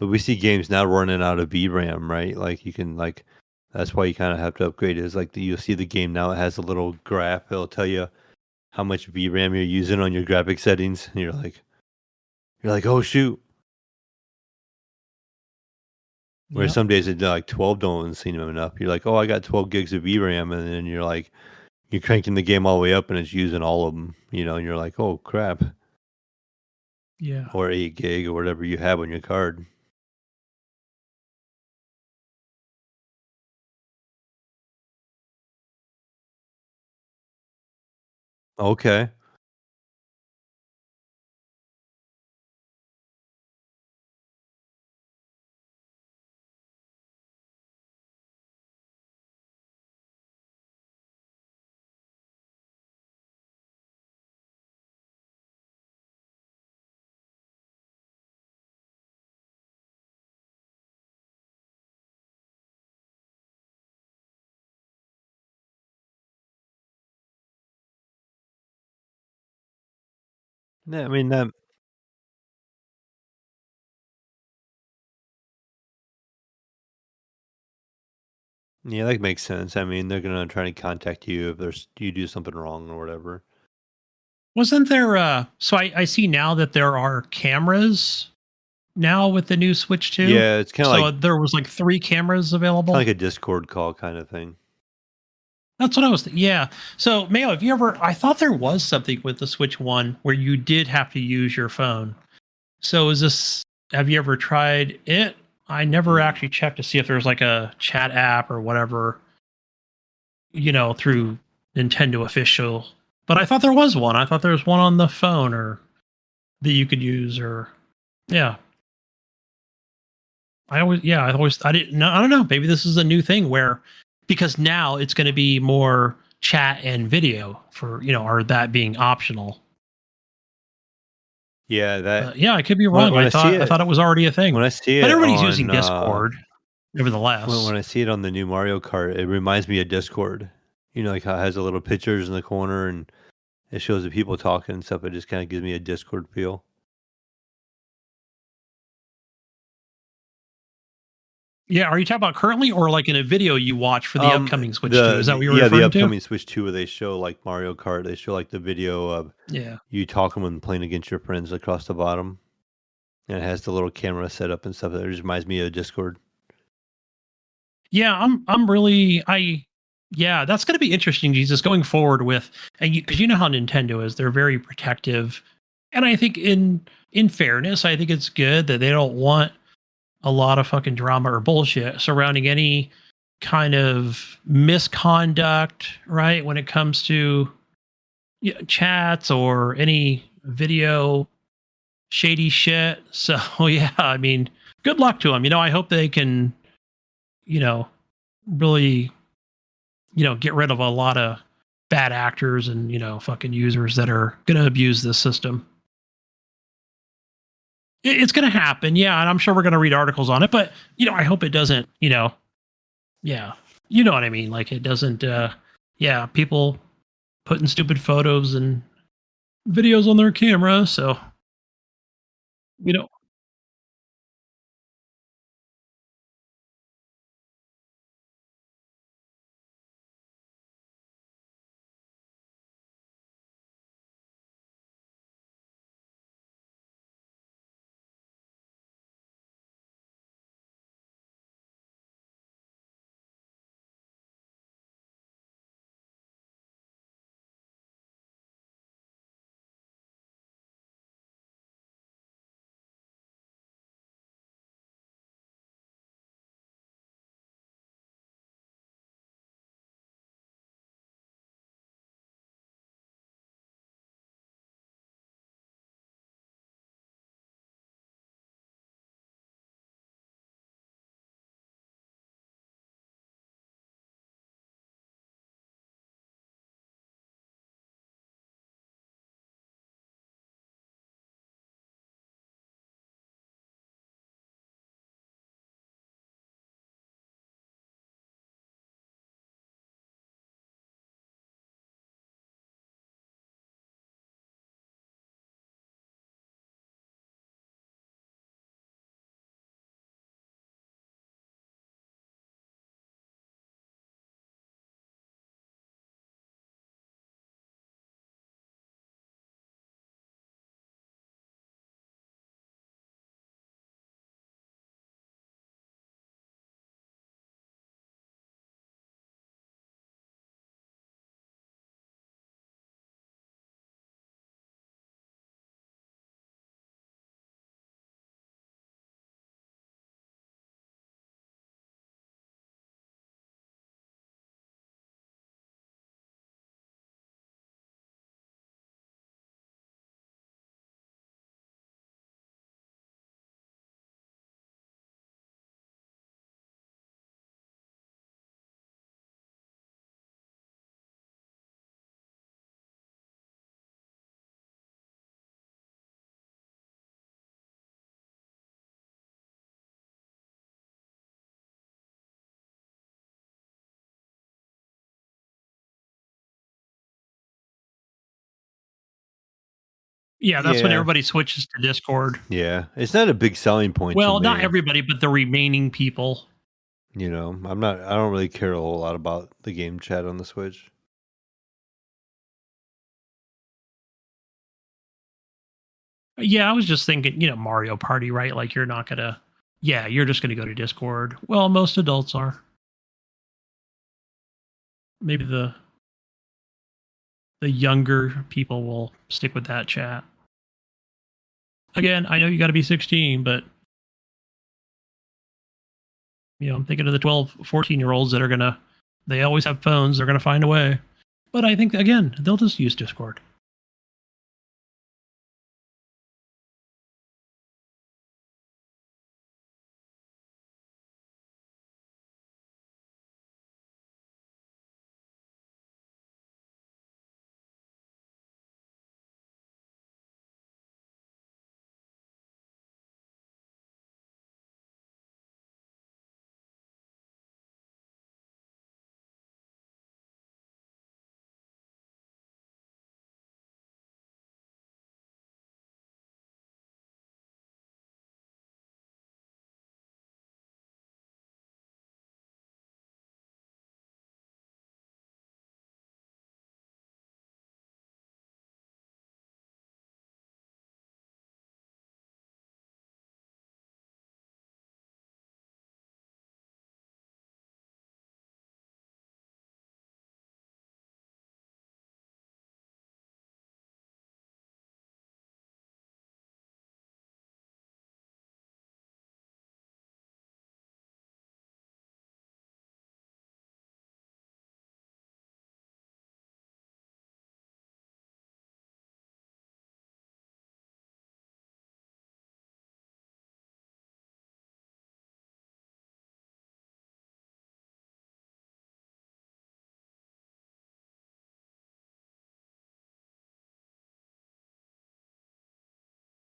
But we see games now running out of VRAM, right? Like you can that's why you kind of have to upgrade. Is like you'll see the game now. It has a little graph. It'll tell you how much VRAM you're using on your graphic settings, and you're like, oh shoot. Where Yep. some days it's like 12 don't seem enough. You're like, oh, I got 12 gigs of VRAM, and then you're cranking the game all the way up, and it's using all of them. And you're like, oh crap, Yeah. or 8 gig or whatever you have on your card. Okay. Yeah, I mean that. Yeah, that makes sense. I mean, they're gonna try to contact you if you do something wrong or whatever. Wasn't there? So I see now that there are cameras now with the new Switch 2. Yeah, it's So there was like 3 cameras kind of available. like a Discord call kind of thing. That's what I was. Yeah. So Mayo, have you ever? I thought there was something with the Switch One where you did have to use your phone. So is this? Have you ever tried it? I never Mm. actually checked to see if there's like a chat app or whatever, through Nintendo official. But I thought there was one. I thought there was one on the phone or that you could use or yeah. I didn't know. I don't know. Maybe this is a new thing where because now it's going to be more chat and video for, or that being optional. Yeah, that Yeah, I could be when wrong. when I thought it was already a thing. I see But it everybody's using on Discord nevertheless. when I see it on the new Mario Kart, it reminds me of Discord. Like how it has the little pictures in the corner and it shows the people talking and stuff. It just kind of gives me a Discord feel. Yeah, are you talking about currently or like in a video you watch for the upcoming Switch 2? Is that what you were The referring to? upcoming Switch 2 where they show like Mario Kart, they show like the video of Yeah. you talking when playing against your friends across the bottom. And it has the little camera set up and stuff. That just reminds me of Discord. Yeah, I'm really I yeah, that's going to be interesting, Jesus, going forward with and because you know how Nintendo is, they're very protective. And I think in fairness, I think it's good that they don't want a lot of fucking drama or bullshit surrounding any kind of misconduct, right? When it comes to chats or any video shady shit. So, yeah, I mean, good luck to them. I hope they can, you know, really get rid of a lot of bad actors and, fucking users that are going to abuse this system. It's going to happen. Yeah. And I'm sure we're going to read articles on it, but, I hope it doesn't, yeah, you know what I mean? Like it doesn't, yeah, people putting stupid photos and videos on their camera. So, you know, Yeah, that's when Yeah, everybody switches to Discord. yeah. It's not a big selling point to Well, not me. everybody, but the remaining people. You know, I don't really care a whole lot about the game chat on the Switch. Yeah, I was just thinking, Mario Party, right? Like you're not gonna, yeah, you're just gonna go to Discord. Well, most adults are. Maybe the younger people will stick with that chat. Again, I know you got to be 16, but I'm thinking of the 12, 14-year-olds that are gonna, they always have phones. They're gonna find a way. But I think again, they'll just use Discord.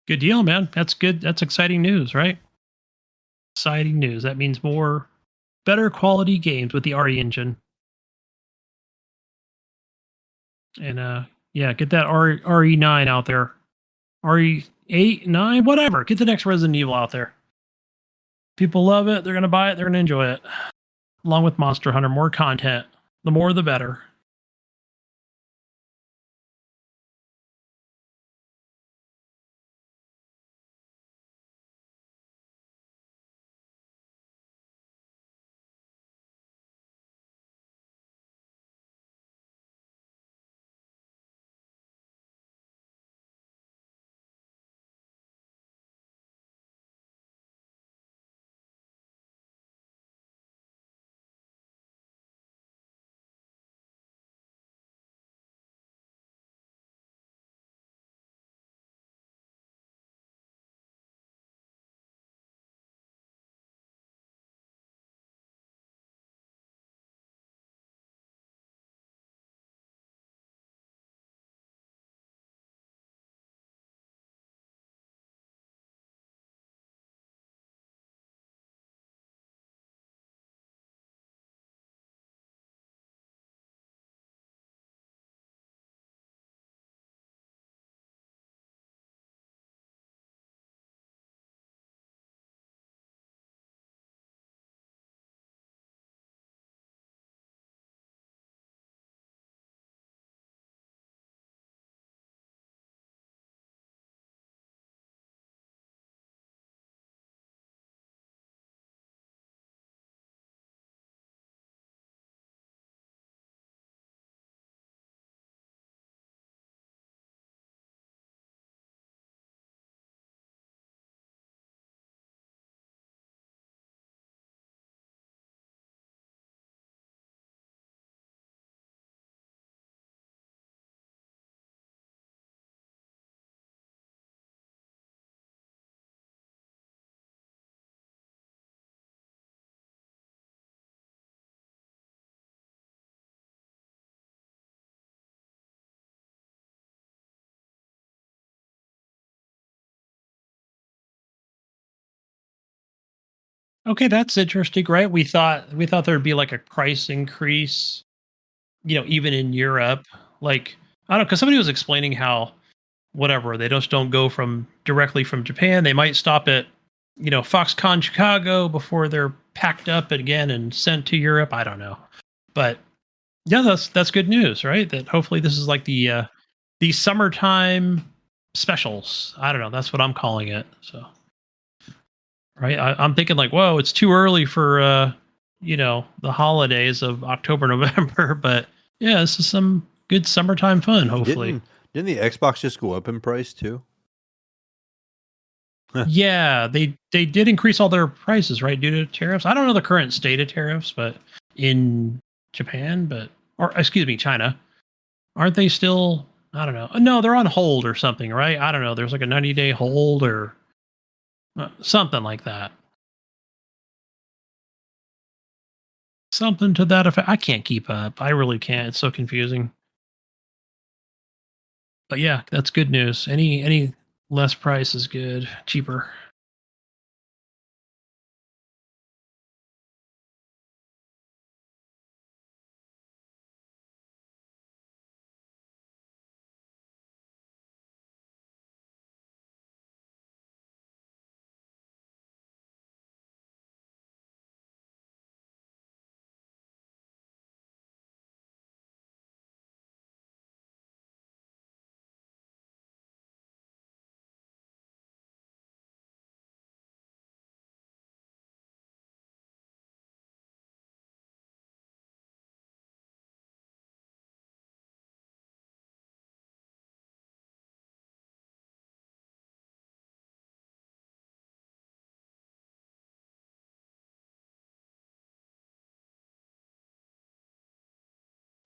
Good deal, man. That's good. That's exciting news, right? Exciting news. That means better quality games with the RE engine. And yeah, get that RE9 out there. RE8, 9, whatever. Get the next Resident Evil out there. People love it. They're going to buy it. They're going to enjoy it. Along with Monster Hunter, more content. The more, the better. Okay, that's interesting, right? We thought there'd be like a price increase, even in Europe. Like, I don't know, because somebody was explaining how whatever. They just don't go directly from Japan. They might stop at, Foxconn Chicago before they're packed up again and sent to Europe. I don't know, but yeah, that's good news, right? That hopefully this is like the summertime specials. I don't know. That's what I'm calling it. So, right, I'm thinking like, whoa, it's too early for the holidays of October, November, but yeah, this is some good summertime fun. Hopefully, didn't the Xbox just go up in price too? yeah, they did increase all their prices, right, due to tariffs. I don't know the current state of tariffs, but in Japan, or excuse me, China, aren't they still? I don't know. No, they're on hold or something, right? I don't know. There's like a 90-day hold or something like that. Something to that effect. I can't keep up. I really can't. It's so confusing. But yeah, that's good news. Any less price is good. Cheaper.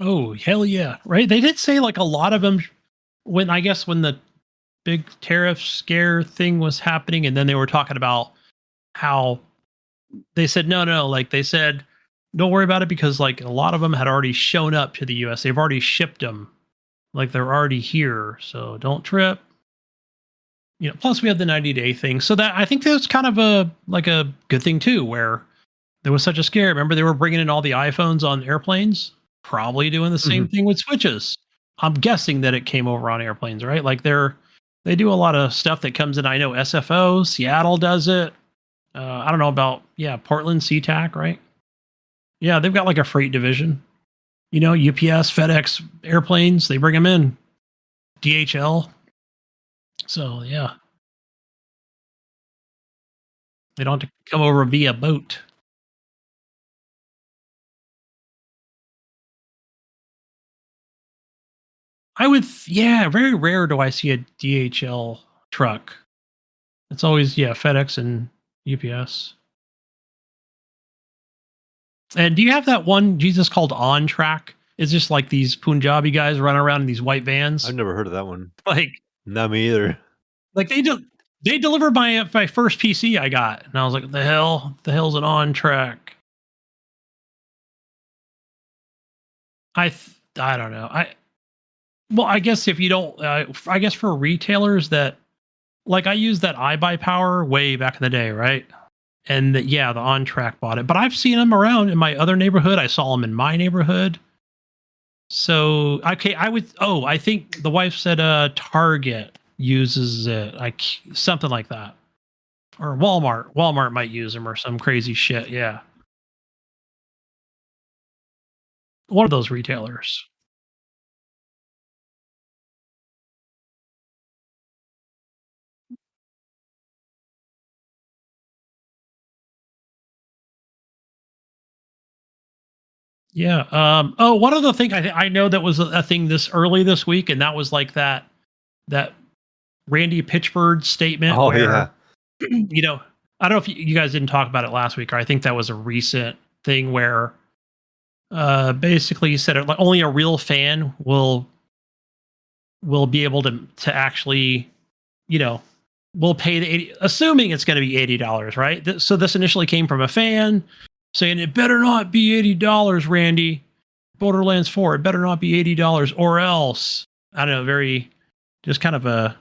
Oh, hell yeah. Right? They did say like a lot of them when the big tariff scare thing was happening and then they were talking about how they said no, like they said don't worry about it because like a lot of them had already shown up to the US. They've already shipped them. Like they're already here. So don't trip. Plus we had the 90-day thing. So that I think that's kind of a good thing too where there was such a scare. Remember they were bringing in all the iPhones on airplanes? Probably doing the same thing with Switches. I'm guessing that it came over on airplanes, right? Like they do a lot of stuff that comes in. I know SFO, Seattle does it. I don't know about Portland, SeaTac, right? Yeah, they've got like a freight division. UPS, FedEx airplanes, they bring them in. DHL. So yeah, they don't have to come over via boat. Very rare do I see a DHL truck. It's always FedEx and UPS. And do you have that one Jesus called On Track? It's just like these Punjabi guys running around in these white vans. I've never heard of that one. Like, not me either. Like they delivered my first PC I got, and I was like, the hell's an On Track? I don't know. I guess if you don't, I guess for retailers that like I used that iBuyPower way back in the day, right? And the On Track bought it, but I've seen them around in my other neighborhood. I saw them in my neighborhood. So okay, I think the wife said Target uses it, like something like that, or Walmart might use them or some crazy shit. Yeah, one of those retailers. Yeah. Oh, one other thing I know that was a thing this early this week, and that was like that Randy Pitchford statement. Oh where, yeah. I don't know if you guys didn't talk about it last week, or I think that was a recent thing where basically he said like only a real fan will be able to actually, will pay the 80, assuming it's going to be $80, right? So this initially came from a fan saying it better not be $80, Randy. Borderlands 4, it better not be $80 or else. I don't know, very just kind of a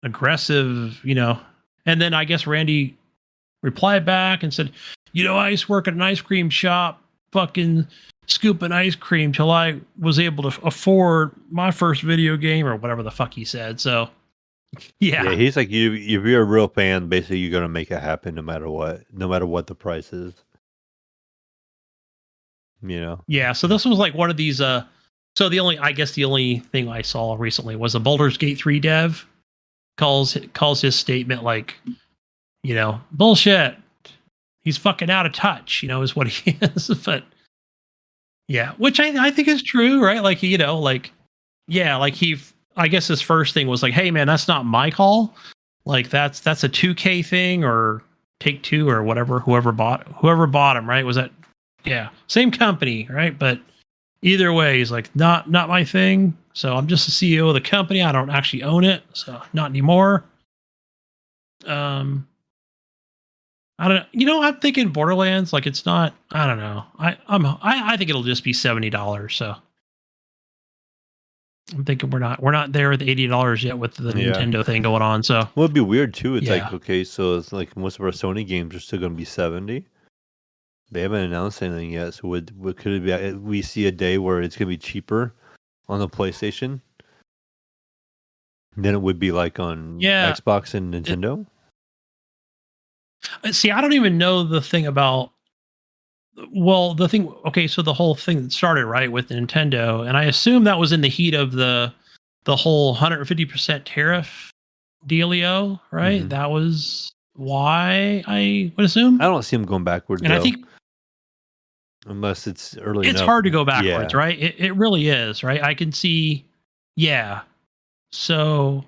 aggressive, And then I guess Randy replied back and said, I used to work at an ice cream shop, fucking scooping ice cream till I was able to afford my first video game or whatever the fuck he said. So Yeah, Yeah. he's like you. If you're a real fan, basically you're gonna make it happen no matter what the price is. You know. Yeah. So this was like one of these. So I guess the only thing I saw recently was a Baldur's Gate 3 dev calls his statement like, bullshit. He's fucking out of touch. Is what he is. But yeah, which I think is true, right? Like yeah, like I guess his first thing was like, hey man, that's not my call. Like that's a 2K thing or Take Two or whatever. Whoever bought him, right? Was that yeah, same company, right? But either way, he's like, not my thing. So I'm just the CEO of the company. I don't actually own it, so not anymore. I don't know. I'm thinking Borderlands, like it's not. I don't know. I think it'll just be $70. So I'm thinking we're not there at the $80 yet with the Yeah. Nintendo thing going on. So Well, it'd be weird too. It's yeah. like okay, so it's like most of our Sony games are still gonna be 70. They haven't announced anything yet. So what could it be? We see a day where it's gonna be cheaper on the PlayStation than it would be like on Yeah. Xbox and Nintendo. See, I don't even know the thing about. Well, the thing. Okay, so the whole thing that started right with Nintendo, and I assume that was in the heat of the whole 150% tariff dealio, right? Mhm. That was why I would assume. I don't see them going backward And I though, think unless it's early it's enough. hard to go backwards, Yeah. right? It really is, right? I can see, yeah. So,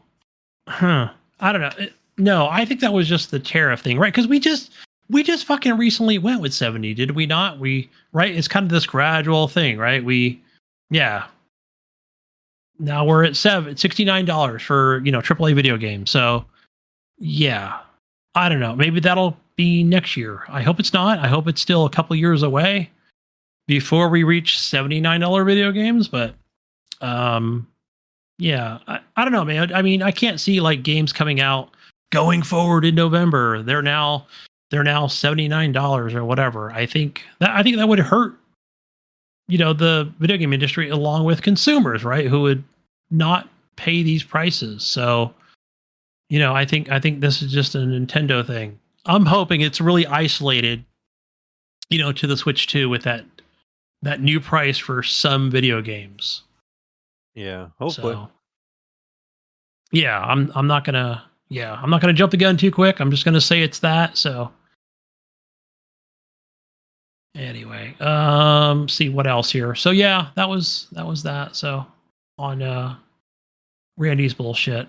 I don't know. No, I think that was just the tariff thing, right? Because we just fucking recently went with 70, did we not? Right? It's kind of this gradual thing, right? Yeah. Now we're at $69 for AAA video games. So, yeah, I don't know. Maybe that'll be next year. I hope it's not. I hope it's still a couple years away before we reach $79 video games. But yeah, I don't know, man. I mean, I can't see like games coming out going forward in November. They're now $79 or whatever. I think that would hurt the video game industry along with consumers, right? Who would not pay these prices. So I think this is just a Nintendo thing. I'm hoping it's really isolated, to the Switch 2 with that new price for some video games. Yeah. Hopefully. So yeah, I'm not gonna jump the gun too quick. I'm just gonna say it's that. So anyway, see what else here. So yeah, that was that. So on Randy's bullshit.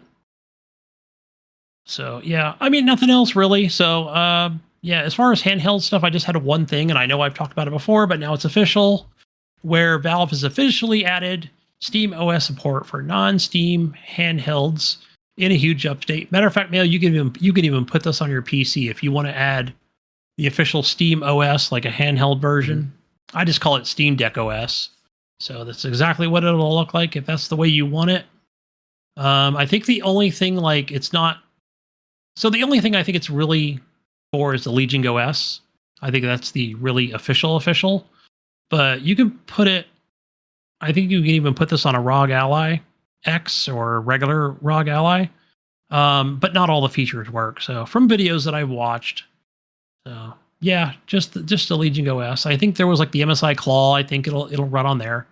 So yeah, I mean nothing else really. So yeah, as far as handheld stuff, I just had one thing, and I know I've talked about it before, but now it's official, where Valve has officially added Steam OS support for non-Steam handhelds in a huge update. Matter of fact, Mail, you can even put this on your PC if you want to add the official Steam OS, like a handheld version. I just call it Steam Deck OS. So that's exactly what it'll look like if that's the way you want it. I think the only thing the only thing I think it's really for is the Legion OS. I think that's the really official. But you can put it. I think you can even put this on a ROG Ally X or regular ROG Ally. But not all the features work. So from videos that I've watched, so yeah, just the Legion OS. I think there was like the MSI Claw. I think it'll run on there.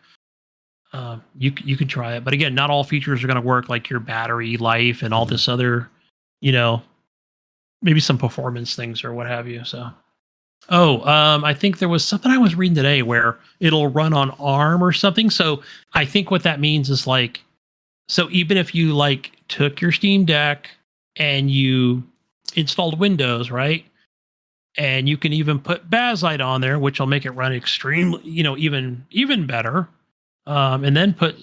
You can try it, but again, not all features are going to work, like your battery life and all this other, maybe some performance things or what have you. So, I think there was something I was reading today where it'll run on ARM or something. So I think what that means is like, so even if you like took your Steam Deck and you installed Windows, right? And you can even put Bazzite on there, which will make it run extremely, even better. And then put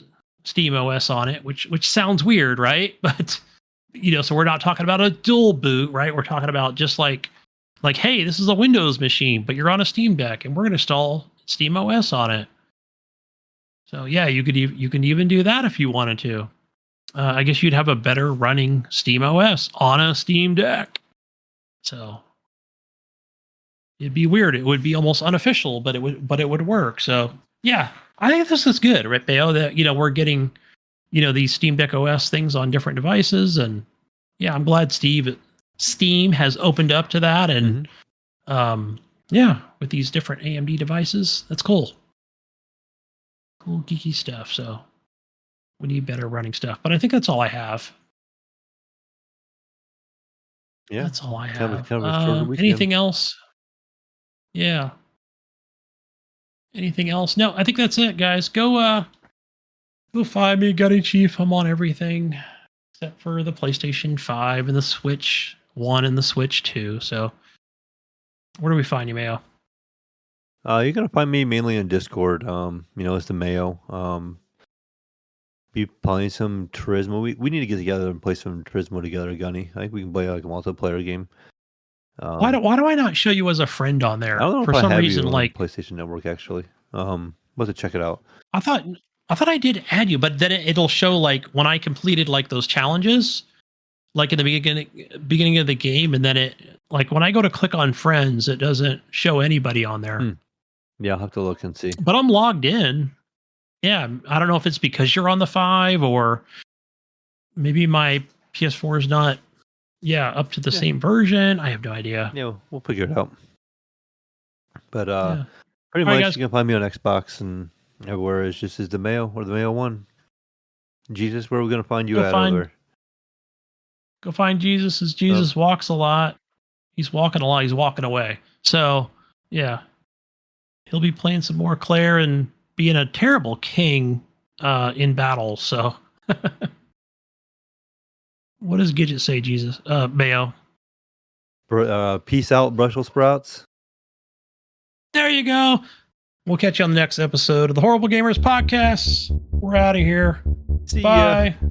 Steam OS on it, which sounds weird, right? But so we're not talking about a dual boot, right? We're talking about just like, hey, this is a Windows machine, but you're on a Steam Deck, and we're going to install Steam OS on it. So yeah, you can even do that if you wanted to. I guess you'd have a better running Steam OS on a Steam Deck. So it'd be weird. It would be almost unofficial, but it would work. So yeah, I think this is good, right, Bayo? That we're getting these Steam Deck OS things on different devices, and yeah, I'm glad Steam has opened up to that, and yeah, with these different AMD devices, that's cool. Cool geeky stuff. So we need better running stuff, but I think that's all I have. Yeah, That's all I kind have. of a shorter weekend. Anything else? Yeah. Anything else? No, I think that's it, guys. Go find me, Gunny Chief. I'm on everything except for the PlayStation 5 and the Switch 1 and the Switch 2. So where do we find you, Mayo? You're gonna find me mainly in Discord. It's the Mayo. Be playing some Turismo. We need to get together and play some Turismo together, Gunny. I think we can play like a multiplayer game. Why do I not show you as a friend on I there? don't know For if I some have reason, you on like PlayStation Network actually. We'll have to check it out. I thought I did add you, but then it'll show like when I completed like those challenges, like in the beginning of the game, and then it like when I go to click on friends, it doesn't show anybody on there. Yeah, I'll have to look and see. But I'm logged in. Yeah, I don't know if it's because you're on the 5 or maybe my PS4 is not up to the same version. I have no idea. Yeah, we'll figure it out. But Yeah. pretty All right, much guys. you can find me on Xbox and everywhere. It's just as the Mayo or the Mayo One. Jesus, where are we gonna find you at over? Go find Jesus as Jesus walks a lot. He's walking a lot. He's walking away. So yeah, he'll be playing some more Claire and being a terrible king in battle. So what does Gidget say, Jesus? Mayo. Peace out, Brussels sprouts. There you go. We'll catch you on the next episode of the Horrible Gamers Podcast. We're out of here. See Bye. ya.